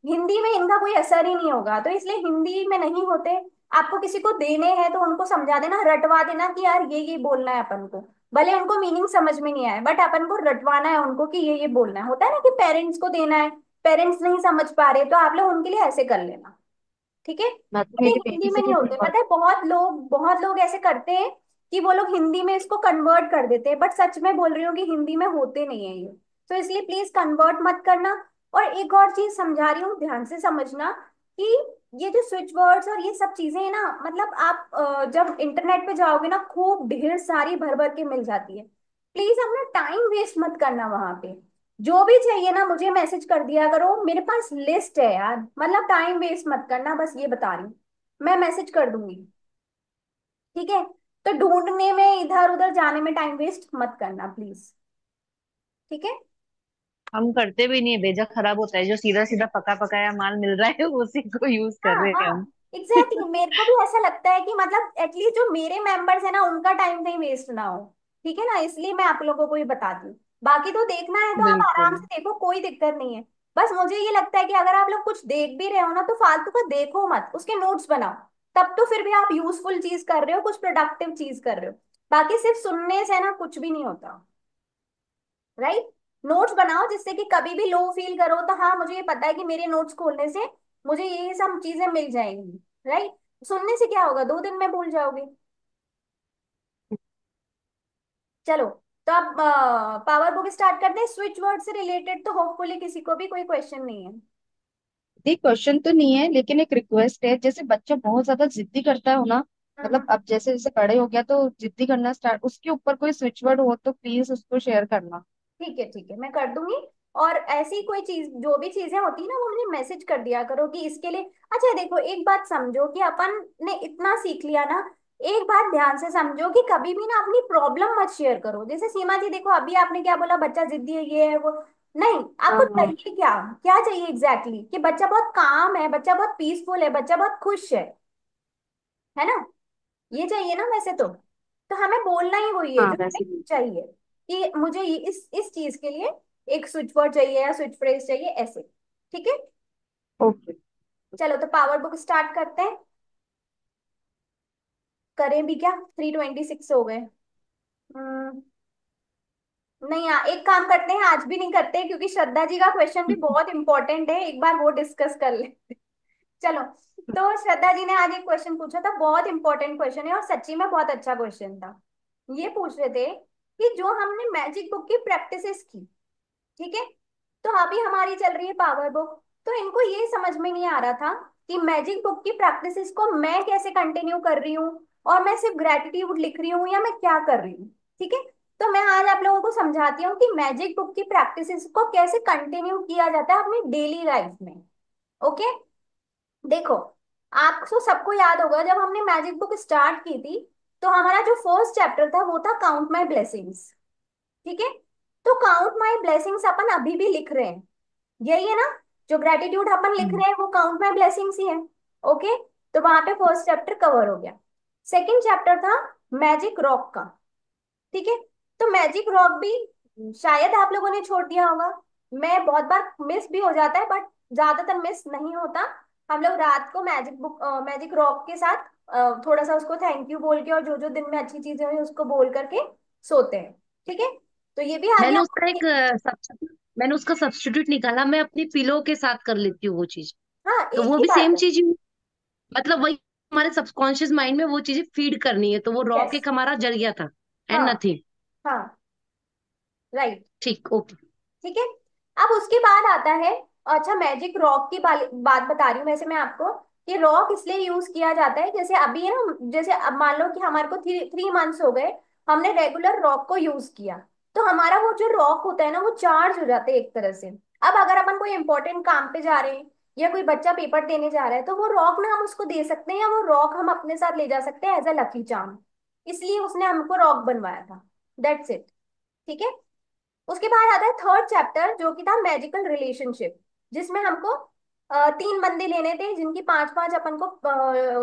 हिंदी में इनका कोई असर ही नहीं होगा, तो इसलिए हिंदी में नहीं होते। आपको किसी को देने हैं तो उनको समझा देना, रटवा देना कि यार ये बोलना है अपन को। भले उनको मीनिंग समझ में नहीं आए, बट अपन को रटवाना है उनको कि ये बोलना है। होता है ना कि पेरेंट्स को देना है, पेरेंट्स नहीं समझ पा रहे, तो आप लोग उनके लिए ऐसे कर लेना। ठीक है। मैं तो ये मेरी हिंदी बेटी में से नहीं भी होते, पूछा। पता है, बहुत लोग ऐसे करते हैं कि वो लोग हिंदी में इसको कन्वर्ट कर देते हैं, बट सच में बोल रही हूँ कि हिंदी में होते नहीं है ये। तो इसलिए प्लीज कन्वर्ट मत करना। और एक और चीज समझा रही हूँ, ध्यान से समझना कि ये जो स्विच वर्ड्स और ये सब चीजें हैं ना, मतलब आप जब इंटरनेट पे जाओगे ना, खूब ढेर सारी भर भर के मिल जाती है। प्लीज अपना टाइम वेस्ट मत करना वहां पे। जो भी चाहिए ना, मुझे मैसेज कर दिया करो, मेरे पास लिस्ट है यार, मतलब टाइम वेस्ट मत करना, बस ये बता रही हूँ। मैं मैसेज कर दूंगी। ठीक है। तो ढूंढने में, इधर उधर जाने में टाइम वेस्ट मत करना प्लीज। ठीक है। हम करते भी नहीं है, भेजा खराब होता है, जो सीधा सीधा पका पकाया माल मिल रहा है उसी को यूज कर हाँ, रहे हैं हाँ, हम। एग्जैक्टली, मेरे को भी ऐसा लगता है कि मतलब एटलीस्ट जो मेरे मेंबर्स है ना, उनका टाइम कहीं वेस्ट ना हो। ठीक है ना, इसलिए मैं आप लोगों को ये बताती हूँ। बाकी तो देखना है तो आप आराम बिल्कुल। से देखो, कोई दिक्कत नहीं है। बस मुझे ये लगता है कि अगर आप लोग कुछ देख भी रहे हो ना, तो फालतू का देखो मत, उसके नोट्स बनाओ। तब तो फिर भी आप यूजफुल चीज कर रहे हो, कुछ प्रोडक्टिव चीज कर रहे हो। बाकी सिर्फ सुनने से ना कुछ भी नहीं होता। राइट। नोट्स बनाओ, जिससे कि कभी भी लो फील करो तो हाँ, मुझे ये पता है कि मेरे नोट्स खोलने से मुझे ये सब चीजें मिल जाएंगी। राइट। सुनने से क्या होगा, 2 दिन में भूल जाओगे। चलो, तो अब पावर बुक स्टार्ट करते हैं। स्विच वर्ड से रिलेटेड तो होपफुली किसी को भी कोई क्वेश्चन नहीं है। देख क्वेश्चन तो नहीं है, लेकिन एक रिक्वेस्ट है, जैसे बच्चा बहुत ज्यादा जिद्दी करता है हो ना, हम्म, मतलब अब जैसे जैसे बड़े हो गया तो जिद्दी करना स्टार्ट, उसके ऊपर कोई स्विच वर्ड हो तो प्लीज उसको शेयर करना। ठीक है, ठीक है, मैं कर दूंगी। और ऐसी कोई चीज, जो भी चीजें होती है ना, वो मुझे मैसेज कर दिया करो कि इसके लिए। अच्छा देखो, एक बात समझो कि अपन ने इतना सीख लिया ना, एक बात ध्यान से समझो कि कभी भी ना अपनी प्रॉब्लम मत शेयर करो। जैसे सीमा जी, देखो अभी आपने क्या बोला, बच्चा जिद्दी है, ये है वो। नहीं, हाँ आपको हाँ। चाहिए क्या? क्या चाहिए एग्जैक्टली exactly? कि बच्चा बहुत काम है, बच्चा बहुत पीसफुल है, बच्चा बहुत खुश है ना। ये चाहिए ना वैसे तो हमें बोलना ही वही है हाँ जो हमें वैसे भी। चाहिए, कि मुझे इस चीज के लिए एक स्विच वर्ड चाहिए या स्विच फ्रेज चाहिए, ऐसे। ठीक है। ओके। चलो, तो पावर बुक स्टार्ट करते हैं। करें भी क्या, 3:26 हो गए। हम्म, नहीं, एक काम करते हैं, आज भी नहीं करते, क्योंकि श्रद्धा जी का क्वेश्चन भी बहुत इंपॉर्टेंट है, एक बार वो डिस्कस कर लेते हैं। चलो। तो श्रद्धा जी ने आज एक क्वेश्चन पूछा था, बहुत इंपॉर्टेंट क्वेश्चन है, और सच्ची में बहुत अच्छा क्वेश्चन था। ये पूछ रहे थे कि जो हमने मैजिक बुक की प्रैक्टिसेस की, ठीक है, तो अभी हमारी चल रही है पावर बुक, तो इनको ये समझ में नहीं आ रहा था कि मैजिक बुक की प्रैक्टिसेस को मैं कैसे कंटिन्यू कर रही हूँ, और मैं सिर्फ ग्रेटिट्यूड लिख रही हूँ या मैं क्या कर रही हूँ। ठीक है। तो मैं आज आप लोगों को समझाती हूँ कि मैजिक बुक की प्रैक्टिसेस को कैसे कंटिन्यू किया जाता है अपनी डेली लाइफ में। ओके। देखो, आपको सबको याद होगा जब हमने मैजिक बुक स्टार्ट की थी, तो हमारा जो फर्स्ट चैप्टर था वो था काउंट माई ब्लेसिंग्स। ठीक है, तो काउंट माई ब्लेसिंग्स अपन अभी भी लिख रहे हैं, यही है ना? जो ग्रेटिट्यूड अपन लिख हम्म। रहे हैं वो काउंट माई ब्लेसिंग्स ही है। ओके, तो वहां पे फर्स्ट चैप्टर कवर हो गया। सेकंड चैप्टर था मैजिक रॉक का। ठीक है, तो मैजिक रॉक भी शायद आप लोगों ने छोड़ दिया होगा। मैं बहुत बार मिस भी हो जाता है, बट ज्यादातर मिस नहीं होता। हम लोग रात को मैजिक बुक मैजिक रॉक के साथ थोड़ा सा उसको थैंक यू बोल के और जो जो दिन में अच्छी चीजें हुई उसको बोल करके सोते हैं। ठीक है, तो ये भी आ मैंने गया। उसका एक सब्स्टिट्यूट मैंने उसका सब्स्टिट्यूट निकाला, मैं अपनी पिलो के साथ कर लेती हूँ वो चीज। हाँ, तो एक वो ही भी बात सेम है। चीज, मतलब वही हमारे सबकॉन्शियस माइंड में वो चीजें फीड करनी है, तो वो रॉक यस। एक हमारा जरिया था, एंड हाँ। नथिंग। हाँ। राइट। ठीक, ओके। ठीक है, अब उसके बाद आता है, अच्छा मैजिक रॉक की बात बता रही हूँ वैसे मैं आपको, कि रॉक इसलिए यूज किया जाता है, जैसे अभी है ना, जैसे अब मान लो कि हमारे को 3 मंथ्स हो गए, हमने रेगुलर रॉक को यूज किया, तो हमारा वो जो रॉक होता है ना वो चार्ज हो जाता है एक तरह से। अब अगर अपन कोई इंपॉर्टेंट काम पे जा रहे हैं या कोई बच्चा पेपर देने जा रहा है, तो वो रॉक ना हम उसको दे सकते हैं, या वो रॉक हम अपने साथ ले जा सकते हैं एज अ लकी चार्म। इसलिए उसने हमको रॉक बनवाया था। That's it. ठीक है, उसके बाद आता है थर्ड चैप्टर जो कि था मैजिकल रिलेशनशिप, जिसमें हमको 3 बंदे लेने थे जिनकी पांच पांच अपन को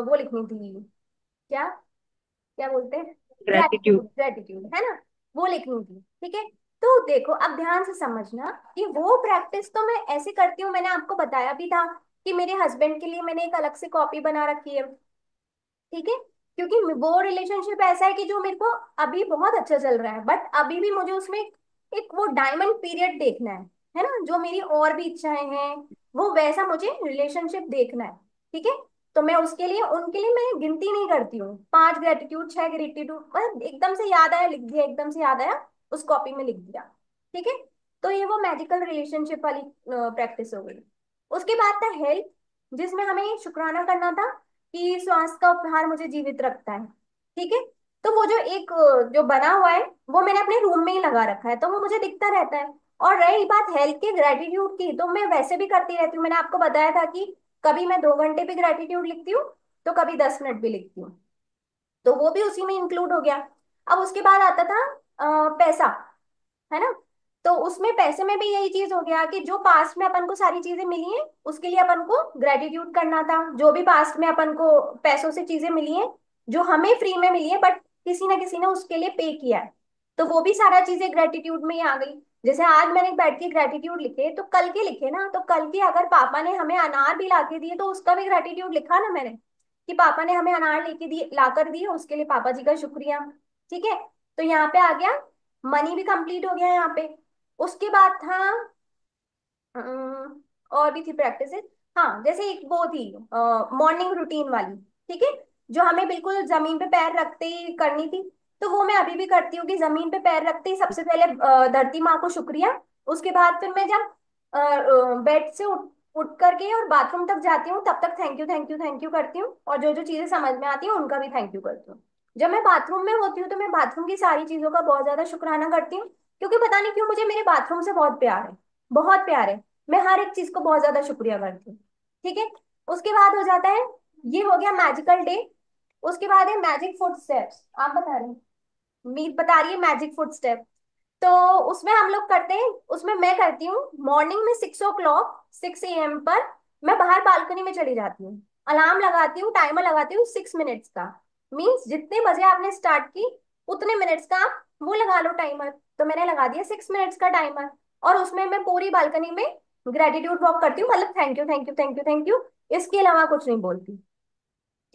वो लिखनी थी, क्या क्या बोलते हैं, ग्रेटिट्यूड। ग्रेटिट्यूड, ग्रेटिट्यूड है ना, वो लिखनी थी। ठीक है, तो देखो अब ध्यान से समझना कि वो प्रैक्टिस तो मैं ऐसे करती हूँ, मैंने आपको बताया भी था कि मेरे हस्बैंड के लिए मैंने एक अलग से कॉपी बना रखी है। ठीक है, क्योंकि वो रिलेशनशिप ऐसा है कि जो मेरे को अभी बहुत अच्छा चल रहा है, बट अभी भी मुझे उसमें एक वो डायमंड पीरियड देखना है ना, जो मेरी और भी इच्छाएं हैं, वो वैसा मुझे रिलेशनशिप देखना है। ठीक है, तो मैं उसके लिए उनके लिए मैं गिनती नहीं करती हूँ, 5 ग्रेटिट्यूड 6 ग्रेटिट्यूड, बस एकदम से याद आया लिख दिया, एकदम से याद आया उस कॉपी में लिख दिया। ठीक है, तो ये वो मैजिकल रिलेशनशिप वाली प्रैक्टिस हो गई। उसके बाद था हेल्थ, जिसमें हमें शुक्राना करना था कि श्वास का उपहार मुझे जीवित रखता है। ठीक है, तो वो जो एक जो बना हुआ है वो मैंने अपने रूम में ही लगा रखा है, तो वो मुझे दिखता रहता है। और रही बात हेल्थ के ग्रेटिट्यूड की, तो मैं वैसे भी करती रहती हूँ, मैंने आपको बताया था कि कभी मैं 2 घंटे भी ग्रेटिट्यूड लिखती हूँ, तो कभी 10 मिनट भी लिखती हूँ, तो वो भी उसी में इंक्लूड हो गया। अब उसके बाद आता था पैसा, है ना? तो उसमें पैसे में भी यही चीज हो गया कि जो पास्ट में अपन को सारी चीजें मिली हैं उसके लिए अपन को ग्रेटिट्यूड करना था, जो भी पास्ट में अपन को पैसों से चीजें मिली हैं जो हमें फ्री में मिली है बट किसी ना किसी ने उसके लिए पे किया है, तो वो भी सारा चीजें ग्रेटिट्यूड में ही आ गई। जैसे आज मैंने बैठ के ग्रेटिट्यूड लिखे, तो कल के लिखे ना, तो कल के अगर पापा ने हमें अनार भी ला के दिए तो उसका भी ग्रेटिट्यूड लिखा ना मैंने, कि पापा ने हमें अनार लेके दिए, ला कर दिए, उसके लिए पापा जी का शुक्रिया। ठीक है, तो यहाँ पे आ गया, मनी भी कंप्लीट हो गया यहाँ पे। उसके बाद था और भी थी प्रैक्टिसेस। हाँ, जैसे एक वो थी मॉर्निंग रूटीन वाली। ठीक है, जो हमें बिल्कुल जमीन पे पैर रखते ही करनी थी, तो वो मैं अभी भी करती हूँ कि जमीन पे पैर रखते ही सबसे पहले धरती माँ को शुक्रिया। उसके बाद फिर मैं जब बेड से उठ करके और बाथरूम तक जाती हूँ तब तक thank you thank you thank you करती हूँ, और जो जो चीजें समझ में आती है उनका भी थैंक यू करती हूँ। जब मैं बाथरूम में होती हूँ तो मैं बाथरूम की सारी चीजों का बहुत ज्यादा शुक्राना करती हूँ, क्योंकि पता नहीं क्यों मुझे मेरे बाथरूम से बहुत प्यार है, बहुत प्यार है। मैं हर एक चीज को बहुत ज्यादा शुक्रिया करती हूँ। ठीक है, उसके बाद हो जाता है, ये हो गया मैजिकल डे। उसके बाद है मैजिक फुट स्टेप्स, आप बता रहे हैं, मीत बता रही है मैजिक फुट स्टेप। तो उसमें हम लोग करते हैं, उसमें मैं करती हूँ मॉर्निंग में 6 o'clock 6 AM पर मैं बाहर बालकनी में चली जाती हूँ, अलार्म लगाती हूँ, टाइमर लगाती हूँ 6 मिनट्स का। मीन्स जितने बजे आपने स्टार्ट की उतने मिनट्स का आप वो लगा लो टाइमर, तो मैंने लगा दिया 6 मिनट्स का टाइमर। और उसमें मैं पूरी बालकनी में ग्रेटिट्यूड वॉक करती हूँ, मतलब thank you thank you thank you thank you, इसके अलावा कुछ नहीं बोलती।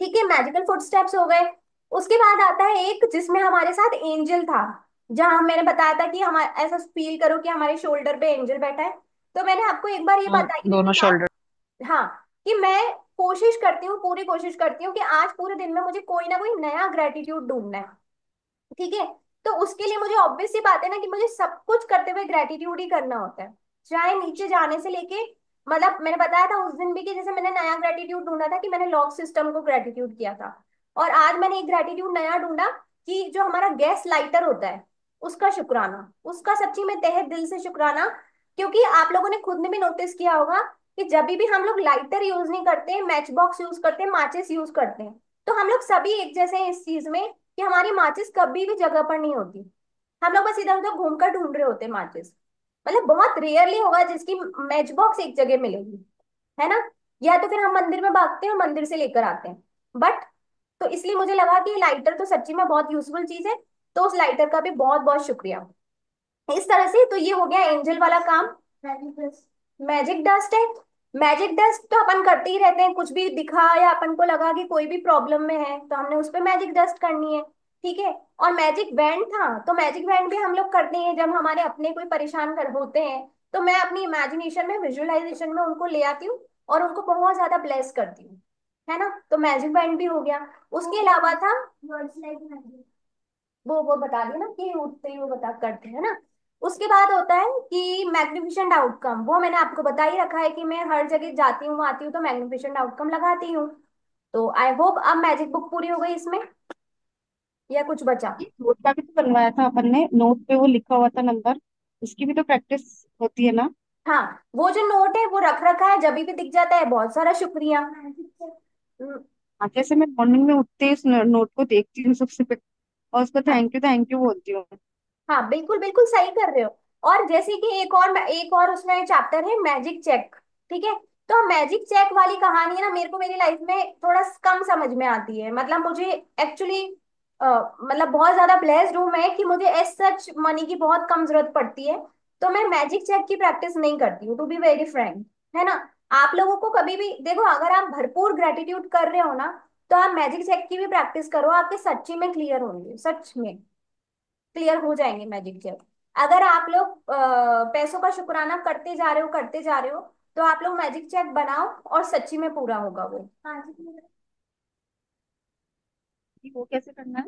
ठीक है, मैजिकल फुटस्टेप्स हो गए। उसके बाद आता है एक जिसमें हमारे साथ एंजल था, जहां मैंने बताया था कि हम ऐसा फील करो कि हमारे शोल्डर पे एंजल बैठा है। तो मैंने आपको एक बार ये बताई भी थी दोनों बात, शोल्डर। हाँ, कि मैं कोशिश करती हूँ, पूरी कोशिश करती हूँ कि आज पूरे दिन में मुझे कोई ना कोई नया ग्रेटिट्यूड ढूंढना है। ठीक है, तो उसके लिए मुझे ऑब्वियस सी बात है ना कि मुझे सब कुछ करते हुए ग्रेटिट्यूड ही करना होता है, चाहे नीचे जाने से लेके, मतलब मैंने बताया था उस दिन भी कि जैसे मैंने नया ग्रेटिट्यूड ढूंढा था कि मैंने लॉक सिस्टम को ग्रेटिट्यूड किया था, और आज मैंने एक ग्रेटिट्यूड नया ढूंढा कि जो हमारा गैस लाइटर होता है उसका शुक्राना, उसका सच्ची में तहे दिल से शुक्राना। क्योंकि आप लोगों ने खुद ने भी नोटिस किया होगा कि जब भी हम लोग लाइटर यूज नहीं करते, मैच बॉक्स यूज करते हैं, माचिस यूज करते हैं, तो हम लोग सभी एक जैसे हैं इस चीज में कि हमारी माचिस कभी भी जगह पर नहीं होती। हम लोग बस इधर उधर घूमकर ढूंढ रहे होते हैं माचिस। मतलब बहुत रेयरली होगा जिसकी मैच बॉक्स एक जगह मिलेगी, है ना। या तो फिर हम मंदिर में भागते हैं और मंदिर से लेकर आते हैं। बट तो इसलिए मुझे लगा कि लाइटर तो सच्ची में बहुत यूजफुल चीज है। तो उस लाइटर का भी बहुत बहुत शुक्रिया। इस तरह से तो ये हो गया एंजल वाला काम। मैजिक डस्ट है। मैजिक डस्ट तो अपन करते ही रहते हैं, कुछ भी दिखा या अपन को लगा कि कोई भी प्रॉब्लम में है तो हमने उस पे मैजिक डस्ट करनी है। ठीक है। और मैजिक बैंड था, तो मैजिक बैंड भी हम लोग करते हैं जब हमारे अपने कोई परेशान कर होते हैं। तो मैं अपनी इमेजिनेशन में, विजुअलाइजेशन में उनको ले आती हूँ और उनको बहुत ज्यादा ब्लेस करती हूँ, है ना। तो मैजिक बैंड भी हो गया। उसके अलावा था, वो बता दिया ना कि उठते ही वो बता करते हैं ना। उसके बाद होता है कि मैग्निफिसेंट आउटकम, वो मैंने आपको बता ही रखा है कि मैं हर जगह जाती हूँ आती हूँ तो मैग्निफिसेंट आउटकम लगाती हूँ। तो आई होप अब मैजिक बुक पूरी हो गई इसमें, या कुछ बचा। ये नोट का भी तो बनवाया था अपन ने, नोट पे वो लिखा हुआ था नंबर, उसकी भी तो प्रैक्टिस होती है ना। हाँ, वो जो नोट है वो रख रखा है, जब भी दिख जाता है बहुत सारा शुक्रिया। हाँ, जैसे मैं मॉर्निंग में उठते ही उस नोट को देखती हूँ सबसे पहले, और उसको थैंक यू बोलती हूँ। हाँ बिल्कुल बिल्कुल सही कर रहे हो। और जैसे कि एक और उसमें चैप्टर है मैजिक चेक। ठीक है। तो मैजिक चेक वाली कहानी है ना, मेरे को मेरी लाइफ में थोड़ा कम समझ में आती है। मतलब मुझे एक्चुअली मतलब बहुत ज्यादा ब्लेस्ड हूं मैं कि मुझे एज सच मनी की बहुत कम जरूरत पड़ती है। तो मैं मैजिक चेक की प्रैक्टिस नहीं करती हूँ, टू बी वेरी फ्रैंक, है ना। आप लोगों को कभी भी देखो, अगर आप भरपूर ग्रेटिट्यूड कर रहे हो ना, तो आप मैजिक चेक की भी प्रैक्टिस करो, आपके सच्ची में क्लियर होंगे, सच में क्लियर हो जाएंगे मैजिक जब। अगर आप लोग पैसों का शुक्राना करते जा रहे हो, तो आप लोग मैजिक चेक बनाओ और सच्ची में पूरा होगा वो। कि वो कैसे करना है।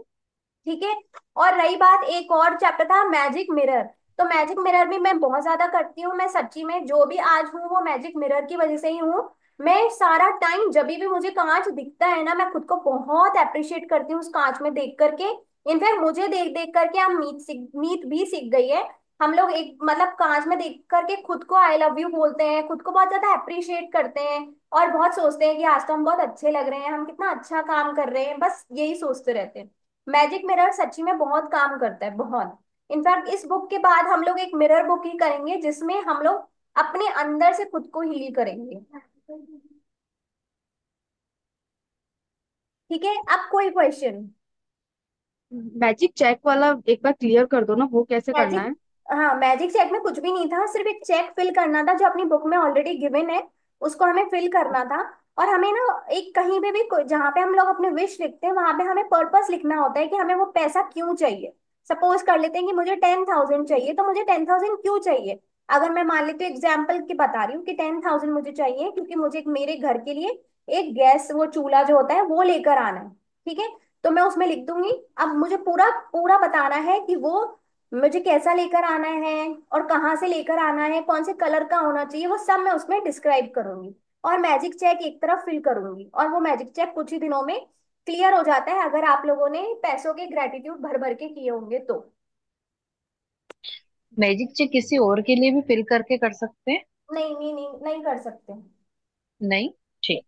ठीक है। और रही बात, एक और चैप्टर था मैजिक मिरर। तो मैजिक मिरर भी मैं बहुत ज्यादा करती हूँ। मैं सच्ची में जो भी आज हूँ वो मैजिक मिरर की वजह से ही हूँ। मैं सारा टाइम जब भी मुझे कांच दिखता है ना, मैं खुद को बहुत अप्रिशिएट करती हूँ उस कांच में देख करके। इनफैक्ट मुझे देख देख करके हम मीत भी सीख गई है। हम लोग एक मतलब कांच में देख करके खुद को आई लव यू बोलते हैं, खुद को बहुत ज्यादा अप्रिशिएट करते हैं। और बहुत सोचते हैं कि आज तो हम बहुत अच्छे लग रहे हैं, हम कितना अच्छा काम कर रहे हैं, बस यही सोचते रहते हैं। मैजिक मिरर सच्ची में बहुत काम करता है, बहुत। इनफैक्ट इस बुक के बाद हम लोग एक मिरर बुक ही करेंगे जिसमें हम लोग अपने अंदर से खुद को हील करेंगे। ठीक है। अब कोई क्वेश्चन। मैजिक चेक वाला एक बार क्लियर कर दो ना, वो कैसे करना मैजिक, है। हाँ मैजिक चेक में कुछ भी नहीं था, सिर्फ एक चेक फिल करना था जो अपनी बुक में ऑलरेडी गिवन है, उसको हमें फिल करना था। और हमें ना एक कहीं पे भी जहाँ पे हम लोग अपने विश लिखते हैं वहां पे हमें पर्पस लिखना होता है कि हमें वो पैसा क्यों चाहिए। सपोज कर लेते हैं कि मुझे 10,000 चाहिए, तो मुझे 10,000 क्यों चाहिए। अगर मैं मान लेती हूँ एग्जाम्पल की बता रही हूँ कि 10,000 मुझे चाहिए क्योंकि मुझे मेरे घर के लिए एक गैस, वो चूल्हा जो होता है वो लेकर आना है। ठीक है। तो मैं उसमें लिख दूंगी। अब मुझे पूरा पूरा बताना है कि वो मुझे कैसा लेकर आना है और कहाँ से लेकर आना है, कौन से कलर का होना चाहिए, वो सब मैं उसमें डिस्क्राइब करूंगी। और मैजिक चेक एक तरफ फिल करूंगी, और वो मैजिक चेक कुछ ही दिनों में क्लियर हो जाता है अगर आप लोगों ने पैसों के ग्रेटिट्यूड भर भर के किए होंगे तो। मैजिक चेक किसी और के लिए भी फिल करके कर सकते हैं? नहीं नहीं नहीं, नहीं कर सकते। नहीं। ठीक।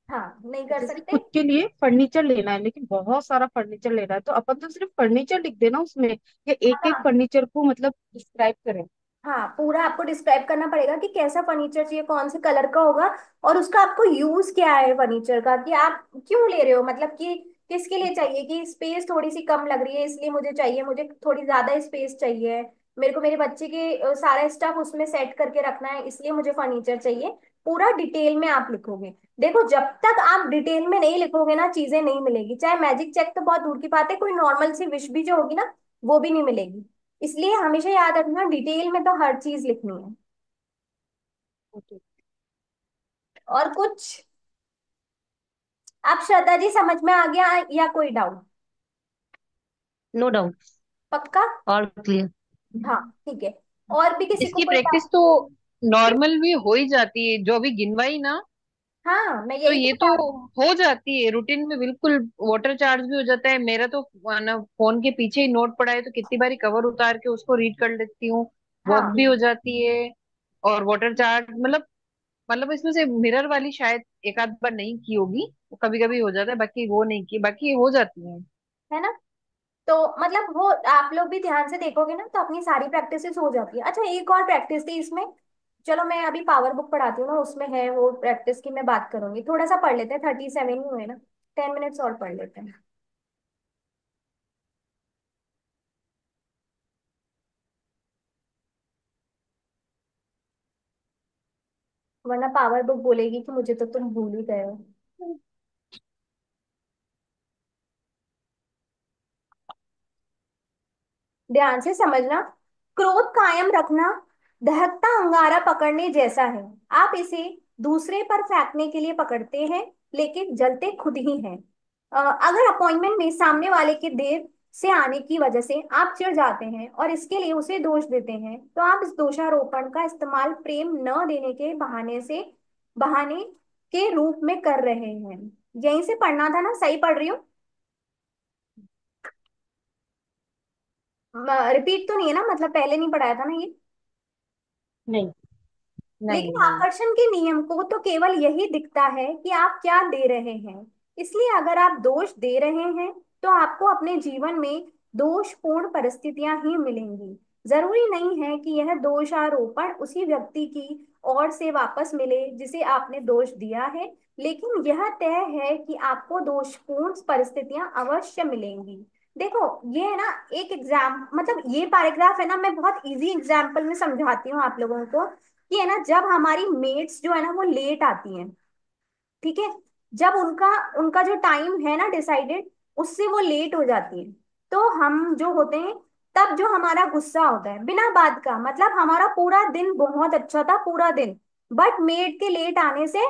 हाँ नहीं कर जैसे सकते। खुद के लिए फर्नीचर लेना है, लेकिन बहुत सारा फर्नीचर लेना है, तो अपन तो सिर्फ फर्नीचर लिख देना उसमें, या एक एक हाँ फर्नीचर को मतलब डिस्क्राइब करें। हाँ, पूरा आपको डिस्क्राइब करना पड़ेगा कि कैसा फर्नीचर चाहिए, कौन से कलर का होगा, और उसका आपको यूज क्या है फर्नीचर का, कि आप क्यों ले रहे हो, मतलब कि किसके लिए चाहिए, कि स्पेस थोड़ी सी कम लग रही है इसलिए मुझे चाहिए, मुझे थोड़ी ज्यादा स्पेस चाहिए, मेरे को मेरे बच्चे के सारा स्टफ उसमें सेट करके रखना है इसलिए मुझे फर्नीचर चाहिए। पूरा डिटेल में आप लिखोगे। देखो जब तक आप डिटेल में नहीं लिखोगे ना, चीजें नहीं मिलेगी। चाहे मैजिक चेक तो बहुत दूर की बात है, कोई नॉर्मल सी विश भी जो होगी ना, वो भी नहीं मिलेगी। इसलिए हमेशा याद रखना, डिटेल में तो हर चीज लिखनी है। ओके। और कुछ, आप श्रद्धा जी समझ में आ गया या कोई डाउट। No doubt. पक्का। All clear. हाँ ठीक है। और भी किसी को इसकी कोई प्रैक्टिस डाउट। तो नॉर्मल भी हो ही जाती है, जो अभी गिनवाई ना, हाँ मैं तो यही तो ये तो बता रही हूँ। हो जाती है रूटीन में बिल्कुल। वाटर चार्ज भी हो जाता है मेरा तो, ना फोन के पीछे ही नोट पड़ा है तो कितनी बारी कवर उतार के उसको रीड कर लेती हूँ। वॉक हाँ भी हो जाती है। और वाटर चार्ज मतलब मतलब इसमें से मिरर वाली शायद एक आध बार नहीं की होगी, कभी कभी हो जाता है, बाकी वो नहीं की, बाकी हो जाती है। है ना। तो मतलब वो आप लोग भी ध्यान से देखोगे ना तो अपनी सारी प्रैक्टिसेस हो जाती है। अच्छा एक और प्रैक्टिस थी इसमें, चलो मैं अभी पावर बुक पढ़ाती हूँ ना, उसमें है वो प्रैक्टिस की, मैं बात करूंगी। थोड़ा सा पढ़ लेते हैं, 37 ही हुए ना, 10 मिनट्स और पढ़ लेते हैं, वरना पावर बुक बोलेगी कि मुझे तो तुम भूल ही गए हो। ध्यान से समझना। क्रोध कायम रखना दहकता अंगारा पकड़ने जैसा है। आप इसे दूसरे पर फेंकने के लिए पकड़ते हैं, लेकिन जलते खुद ही हैं। अगर अपॉइंटमेंट में सामने वाले के देर से आने की वजह से आप चिढ़ जाते हैं और इसके लिए उसे दोष देते हैं, तो आप इस दोषारोपण का इस्तेमाल प्रेम न देने के बहाने के रूप में कर रहे हैं। यहीं से पढ़ना था ना, सही पढ़ रही हूँ? रिपीट तो नहीं है ना, मतलब पहले नहीं पढ़ाया था ना ये? नहीं नहीं लेकिन नहीं। आकर्षण के नियम को तो केवल यही दिखता है कि आप क्या दे रहे हैं। इसलिए अगर आप दोष दे रहे हैं तो आपको अपने जीवन में दोषपूर्ण परिस्थितियां ही मिलेंगी। जरूरी नहीं है कि यह दोषारोपण उसी व्यक्ति की ओर से वापस मिले जिसे आपने दोष दिया है, लेकिन यह तय है कि आपको दोषपूर्ण परिस्थितियां अवश्य मिलेंगी। देखो ये है ना, एक एग्जाम, मतलब ये पैराग्राफ है ना, मैं बहुत इजी एग्जाम्पल में समझाती हूँ आप लोगों को कि है ना, जब हमारी मेट्स जो है ना वो लेट आती हैं, ठीक है, जब उनका उनका जो टाइम है ना डिसाइडेड, उससे वो लेट हो जाती है, तो हम जो होते हैं, तब जो हमारा गुस्सा होता है बिना बात का, मतलब हमारा पूरा दिन बहुत अच्छा था पूरा दिन, बट मेड के लेट आने से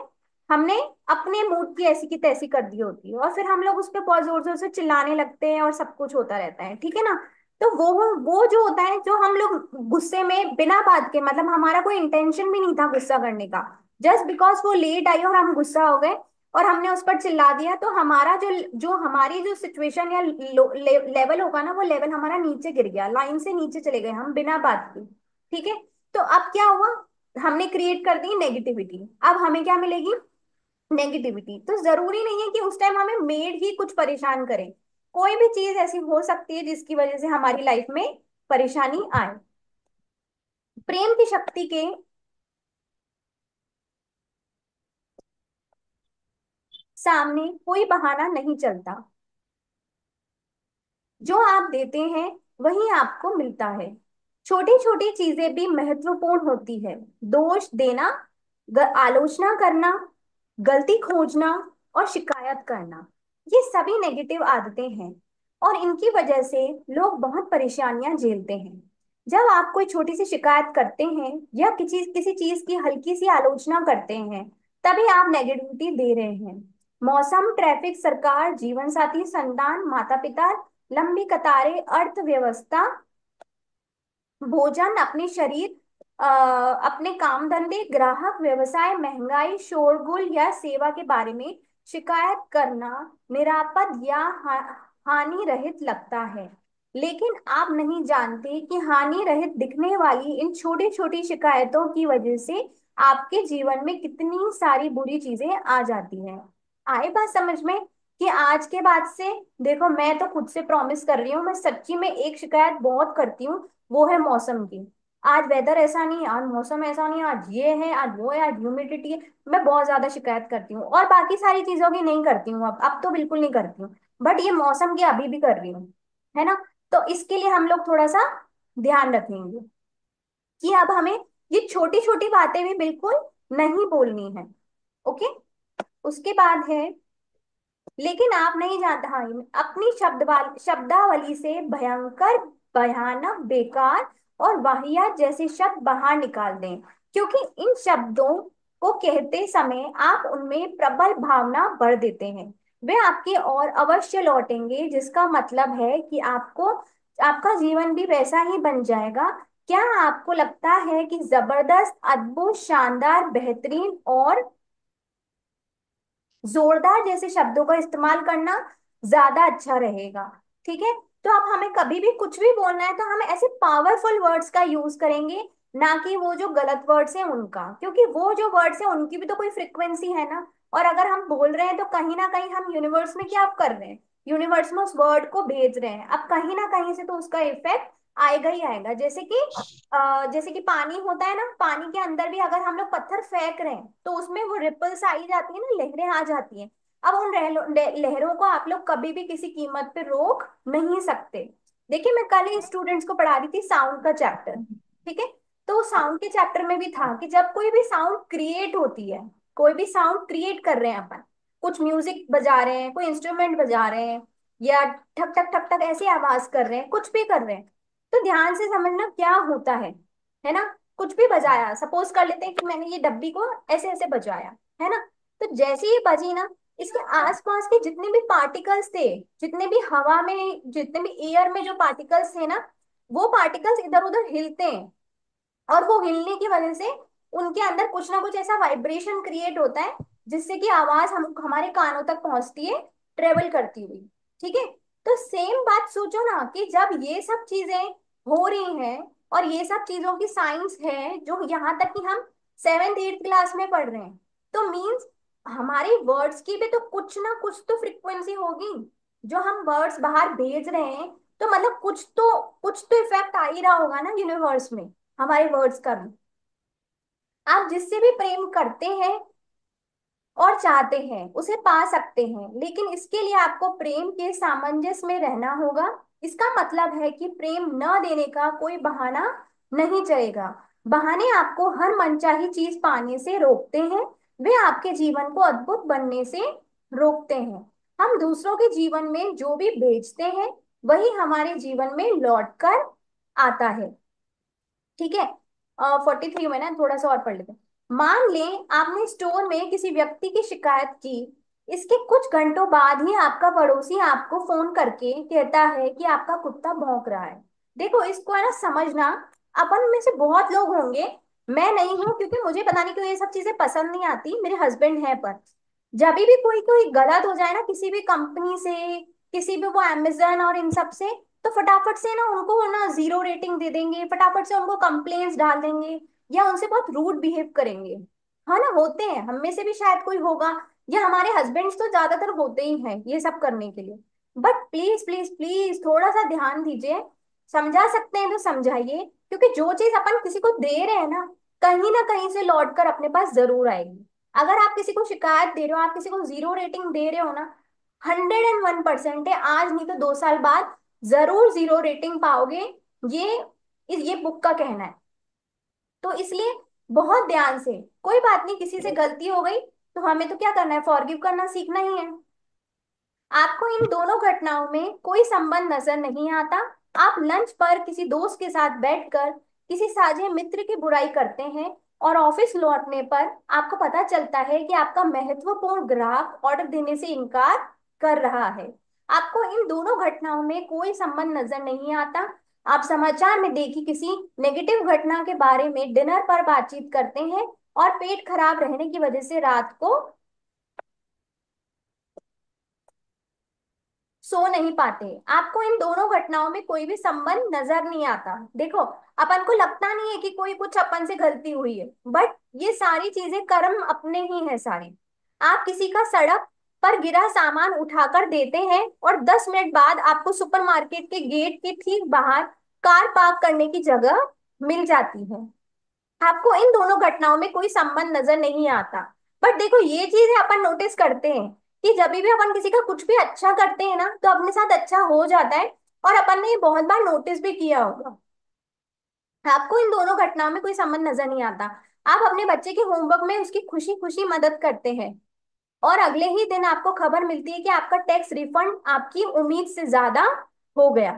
हमने अपने मूड की ऐसी की तैसी कर दी होती है, और फिर हम लोग उस पर बहुत जोर जोर से चिल्लाने लगते हैं और सब कुछ होता रहता है, ठीक है ना। तो वो जो होता है, जो हम लोग गुस्से में बिना बात के, मतलब हमारा कोई इंटेंशन भी नहीं था गुस्सा करने का, जस्ट बिकॉज वो लेट आई और हम गुस्सा हो गए और हमने उस पर चिल्ला दिया, तो हमारा जो जो हमारी जो सिचुएशन या लेवल होगा ना, वो लेवल हमारा नीचे गिर गया, लाइन से नीचे चले गए हम बिना बात की, ठीक है। तो अब क्या हुआ, हमने क्रिएट कर दी नेगेटिविटी, अब हमें क्या मिलेगी, नेगेटिविटी। तो जरूरी नहीं है कि उस टाइम हमें मेड ही कुछ परेशान करे, कोई भी चीज ऐसी हो सकती है जिसकी वजह से हमारी लाइफ में परेशानी आए। प्रेम की शक्ति के सामने कोई बहाना नहीं चलता, जो आप देते हैं वही आपको मिलता है। छोटी छोटी चीजें भी महत्वपूर्ण होती है। दोष देना, आलोचना करना, गलती खोजना और शिकायत करना, ये सभी नेगेटिव आदतें हैं और इनकी वजह से लोग बहुत परेशानियां झेलते हैं। जब आप कोई छोटी सी शिकायत करते हैं या किसी किसी चीज की हल्की सी आलोचना करते हैं, तभी आप नेगेटिविटी दे रहे हैं। मौसम, ट्रैफिक, सरकार, जीवन साथी, संतान, माता पिता, लंबी कतारें, अर्थव्यवस्था, भोजन, अपने शरीर, अपने काम धंधे, ग्राहक, व्यवसाय, महंगाई, शोरगुल या सेवा के बारे में शिकायत करना निरापद या हानि रहित लगता है। लेकिन आप नहीं जानते कि हानि रहित दिखने वाली इन छोटी छोटी शिकायतों की वजह से आपके जीवन में कितनी सारी बुरी चीजें आ जाती हैं। आए बात समझ में? कि आज के बाद से, देखो मैं तो खुद से प्रॉमिस कर रही हूँ, मैं सच्ची में एक शिकायत बहुत करती हूँ, वो है मौसम की। आज वेदर ऐसा नहीं, आज मौसम ऐसा नहीं, आज ये है, आज वो है, आज ह्यूमिडिटी है। मैं बहुत ज्यादा शिकायत करती हूँ और बाकी सारी चीजों की नहीं करती हूँ, अब तो बिल्कुल नहीं करती हूँ, बट ये मौसम की अभी भी कर रही हूँ, है ना। तो इसके लिए हम लोग थोड़ा सा ध्यान रखेंगे कि अब हमें ये छोटी छोटी बातें भी बिल्कुल नहीं बोलनी है। ओके। उसके बाद है, लेकिन आप नहीं जानते, हाँ, अपनी शब्दावली से भयंकर, भयानक, बेकार और वाहियात जैसे शब्द बाहर निकाल दें, क्योंकि इन शब्दों को कहते समय आप उनमें प्रबल भावना भर देते हैं। वे आपकी ओर अवश्य लौटेंगे, जिसका मतलब है कि आपको आपका जीवन भी वैसा ही बन जाएगा। क्या आपको लगता है कि जबरदस्त, अद्भुत, शानदार, बेहतरीन और जोरदार जैसे शब्दों का इस्तेमाल करना ज्यादा अच्छा रहेगा? ठीक है। तो अब हमें कभी भी कुछ भी बोलना है तो हम ऐसे पावरफुल वर्ड्स का यूज करेंगे ना कि वो जो गलत वर्ड्स हैं उनका, क्योंकि वो जो वर्ड्स हैं उनकी भी तो कोई फ्रिक्वेंसी है ना। और अगर हम बोल रहे हैं तो कहीं ना कहीं हम यूनिवर्स में क्या कर रहे हैं, यूनिवर्स में उस वर्ड को भेज रहे हैं। अब कहीं ना कहीं से तो उसका इफेक्ट आएगा ही आएगा। जैसे कि पानी होता है ना, पानी के अंदर भी अगर हम लोग पत्थर फेंक रहे हैं तो उसमें वो रिपल्स आई जाती है ना, लहरें आ जाती हैं। अब उन लहरों को आप लोग कभी भी किसी कीमत पे रोक नहीं सकते। देखिए, मैं कल ही स्टूडेंट्स को पढ़ा रही थी साउंड का चैप्टर, ठीक है। तो साउंड के चैप्टर में भी था कि जब कोई भी साउंड क्रिएट होती है, कोई भी साउंड क्रिएट कर रहे हैं अपन, कुछ म्यूजिक बजा रहे हैं, कोई इंस्ट्रूमेंट बजा रहे हैं, या ठक ठक ठक ठक ऐसी आवाज कर रहे हैं, कुछ भी कर रहे हैं, तो ध्यान से समझना क्या होता है ना। कुछ भी बजाया, सपोज कर लेते हैं कि मैंने ये डब्बी को ऐसे ऐसे बजाया, है ना। तो जैसे ही बजी ना, इसके आसपास के जितने भी पार्टिकल्स थे, जितने भी हवा में, जितने भी एयर में जो पार्टिकल्स थे ना, वो पार्टिकल्स इधर उधर हिलते हैं। और वो हिलने की वजह से उनके अंदर कुछ ना कुछ ऐसा वाइब्रेशन क्रिएट होता है, जिससे कि आवाज हम हमारे कानों तक पहुंचती है, ट्रेवल करती हुई। ठीक है। तो सेम बात सोचो ना कि जब ये सब चीजें हो रही हैं, और ये सब चीजों की साइंस है जो यहाँ तक कि हम 7th 8th क्लास में पढ़ रहे हैं, तो मीन्स हमारे वर्ड्स की भी तो कुछ ना कुछ तो फ्रिक्वेंसी होगी। जो हम वर्ड्स बाहर भेज रहे हैं, तो मतलब कुछ तो इफेक्ट आ ही रहा होगा ना यूनिवर्स में, हमारे वर्ड्स का भी। आप जिससे भी प्रेम करते हैं और चाहते हैं उसे पा सकते हैं, लेकिन इसके लिए आपको प्रेम के सामंजस्य में रहना होगा। इसका मतलब है कि प्रेम न देने का कोई बहाना नहीं चलेगा। बहाने आपको हर मनचाही चीज पाने से रोकते हैं, वे आपके जीवन को अद्भुत बनने से रोकते हैं। हम दूसरों के जीवन में जो भी भेजते हैं, वही हमारे जीवन में लौट कर आता है। ठीक है। 43 में ना थोड़ा सा और पढ़ लेते हैं। मान लें आपने स्टोर में किसी व्यक्ति की शिकायत की, इसके कुछ घंटों बाद ही आपका पड़ोसी आपको फोन करके कहता है कि आपका कुत्ता भौंक रहा है। देखो, इसको है ना समझना, अपन में से बहुत लोग होंगे, मैं नहीं हूं, क्योंकि मुझे पता नहीं क्यों ये सब चीजें पसंद नहीं आती, मेरे हस्बैंड है। पर जब भी कोई कोई गलत हो जाए ना किसी भी कंपनी से, किसी भी वो अमेजन और इन सब से, तो फटाफट से ना उनको ना 0 रेटिंग दे देंगे, फटाफट से उनको कंप्लेंट्स डाल देंगे, या उनसे बहुत रूड बिहेव करेंगे। हाँ ना, होते हैं, हम में से भी शायद कोई होगा, या हमारे हस्बैंड्स तो ज्यादातर होते ही हैं ये सब करने के लिए। बट प्लीज प्लीज प्लीज थोड़ा सा ध्यान दीजिए, समझा सकते हैं तो समझाइए, क्योंकि जो चीज अपन किसी को दे रहे हैं ना कहीं से लौट कर अपने पास जरूर आएगी। अगर आप किसी को शिकायत दे रहे हो, आप किसी को 0 रेटिंग दे रहे हो ना, 101% है, आज नहीं तो 2 साल बाद जरूर 0 रेटिंग पाओगे। ये ये बुक का कहना है। तो इसलिए बहुत ध्यान से, कोई बात नहीं, किसी से गलती हो गई तो हमें तो क्या करना है, फॉरगिव करना सीखना ही है। आपको इन दोनों घटनाओं में कोई संबंध नजर नहीं आता। आप लंच पर किसी दोस्त के साथ बैठकर किसी साझे मित्र की बुराई करते हैं, और ऑफिस लौटने पर आपको पता चलता है कि आपका महत्वपूर्ण ग्राहक ऑर्डर देने से इनकार कर रहा है। आपको इन दोनों घटनाओं में कोई संबंध नजर नहीं आता। आप समाचार में देखी किसी नेगेटिव घटना के बारे में डिनर पर बातचीत करते हैं, और पेट खराब रहने की वजह से रात को सो नहीं पाते। आपको इन दोनों घटनाओं में कोई भी संबंध नजर नहीं आता। देखो, अपन को लगता नहीं है कि कोई कुछ अपन से गलती हुई है, बट ये सारी चीजें कर्म अपने ही है सारे। आप किसी का सड़क पर गिरा सामान उठाकर देते हैं, और 10 मिनट बाद आपको सुपरमार्केट के गेट के ठीक बाहर कार पार्क करने की जगह मिल जाती है। आपको इन दोनों घटनाओं में कोई संबंध नजर नहीं आता। बट देखो, ये चीजें अपन नोटिस करते हैं कि जब भी अपन किसी का कुछ भी अच्छा करते हैं ना, तो अपने साथ अच्छा हो जाता है। और अपन ने ये बहुत बार नोटिस भी किया होगा। आपको इन दोनों घटनाओं में कोई संबंध नजर नहीं आता। आप अपने बच्चे के होमवर्क में उसकी खुशी खुशी मदद करते हैं, और अगले ही दिन आपको खबर मिलती है कि आपका टैक्स रिफंड आपकी उम्मीद से ज्यादा हो गया।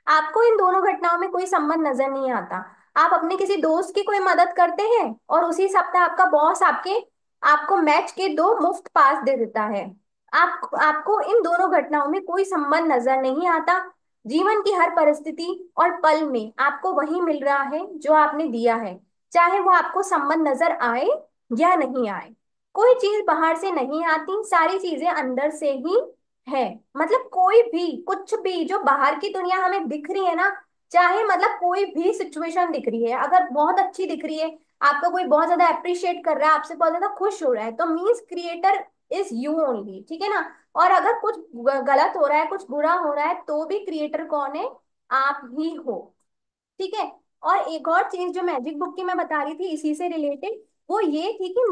आपको इन दोनों घटनाओं में कोई संबंध नजर नहीं आता। आप अपने किसी दोस्त की कोई मदद करते हैं, और उसी सप्ताह आपका बॉस आपको मैच के 2 मुफ्त पास दे देता है। आपको इन दोनों घटनाओं में कोई संबंध नजर नहीं आता। जीवन की हर परिस्थिति और पल में आपको वही मिल रहा है जो आपने दिया है, चाहे वो आपको संबंध नजर आए या नहीं आए। कोई चीज बाहर से नहीं आती, सारी चीजें अंदर से ही है। मतलब कोई भी कुछ भी जो बाहर की दुनिया हमें दिख रही है ना, चाहे मतलब कोई भी सिचुएशन दिख रही है, अगर बहुत अच्छी दिख रही है, आपका कोई बहुत ज्यादा अप्रिशिएट कर रहा है, आपसे बहुत ज्यादा खुश हो रहा है, तो means creator is you only, ठीक है ना। और अगर कुछ गलत हो रहा है, कुछ बुरा हो रहा है, तो भी क्रिएटर कौन है? आप ही हो, ठीक है। और एक और चीज जो मैजिक बुक की मैं बता रही थी इसी से रिलेटेड, वो ये थी कि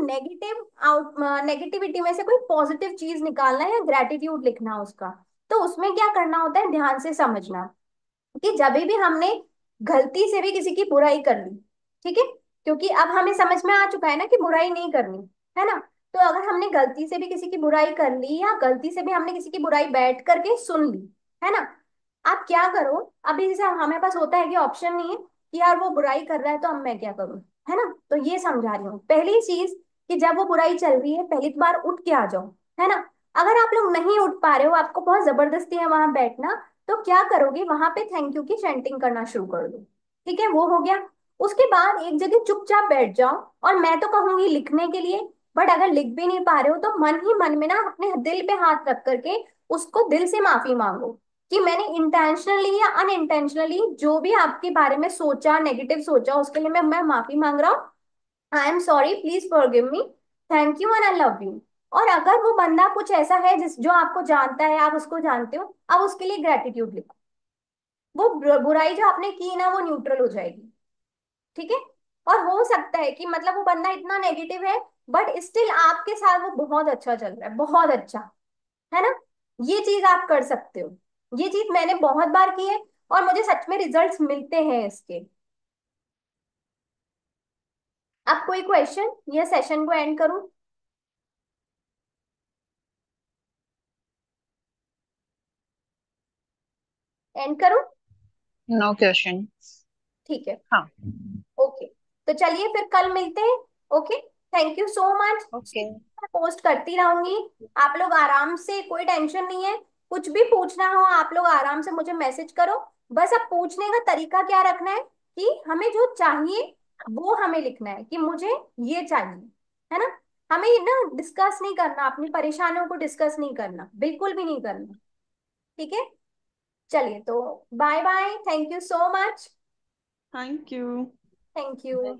नेगेटिविटी में से कोई पॉजिटिव चीज निकालना है या ग्रेटिट्यूड लिखना उसका। तो उसमें क्या करना होता है, ध्यान से समझना कि जब भी हमने गलती से भी किसी की बुराई कर ली, ठीक है, क्योंकि अब हमें समझ में आ चुका है ना कि बुराई नहीं करनी, है ना। तो अगर हमने गलती से भी किसी की बुराई कर ली, या गलती से भी हमने किसी की बुराई बैठ करके सुन ली, है ना, आप क्या करो। अभी जैसे हमें पास होता है कि ऑप्शन नहीं है कि यार वो बुराई कर रहा है तो अब मैं क्या करूं, है ना। तो ये समझा रही हूँ पहली चीज, कि जब वो बुराई चल रही है पहली बार उठ के आ जाओ, है ना। अगर आप लोग नहीं उठ पा रहे हो, आपको बहुत जबरदस्ती है वहां बैठना, तो क्या करोगे, वहां पे थैंक यू की चैंटिंग करना शुरू कर दो, ठीक है, वो हो गया। उसके बाद एक जगह चुपचाप बैठ जाओ, और मैं तो कहूंगी लिखने के लिए, बट अगर लिख भी नहीं पा रहे हो तो मन ही मन में ना अपने दिल पे हाथ रख करके उसको दिल से माफी मांगो, कि मैंने इंटेंशनली या अनइंटेंशनली जो भी आपके बारे में सोचा, नेगेटिव सोचा, उसके लिए मैं माफी मांग रहा हूँ। I am sorry, please forgive me, thank you and I love you. और अगर वो बंदा कुछ ऐसा है जिस जो आपको जानता है, आप उसको जानते हो, अब उसके लिए ग्रेटिट्यूड लिखो। वो बुराई जो आपने की ना वो न्यूट्रल हो जाएगी, ठीक है। और हो सकता है कि मतलब वो बंदा इतना नेगेटिव है, बट स्टिल आपके साथ वो बहुत अच्छा चल रहा है, बहुत अच्छा, है ना। ये चीज आप कर सकते हो, ये चीज मैंने बहुत बार की है, और मुझे सच में रिजल्ट्स मिलते हैं इसके। अब कोई क्वेश्चन, या सेशन को एंड करूं? एंड करूं? No question. ठीक है, हाँ। ओके। तो चलिए फिर कल मिलते हैं। Okay, thank you so much. Okay. मैं पोस्ट करती रहूंगी, आप लोग आराम से, कोई टेंशन नहीं है। कुछ भी पूछना हो आप लोग आराम से मुझे मैसेज करो। बस अब पूछने का तरीका क्या रखना है, कि हमें जो चाहिए वो हमें लिखना है, कि मुझे ये चाहिए, है ना। हमें ना डिस्कस नहीं करना, अपनी परेशानियों को डिस्कस नहीं करना, बिल्कुल भी नहीं करना, ठीक है। चलिए तो bye bye, thank you so much. Thank you. Thank you.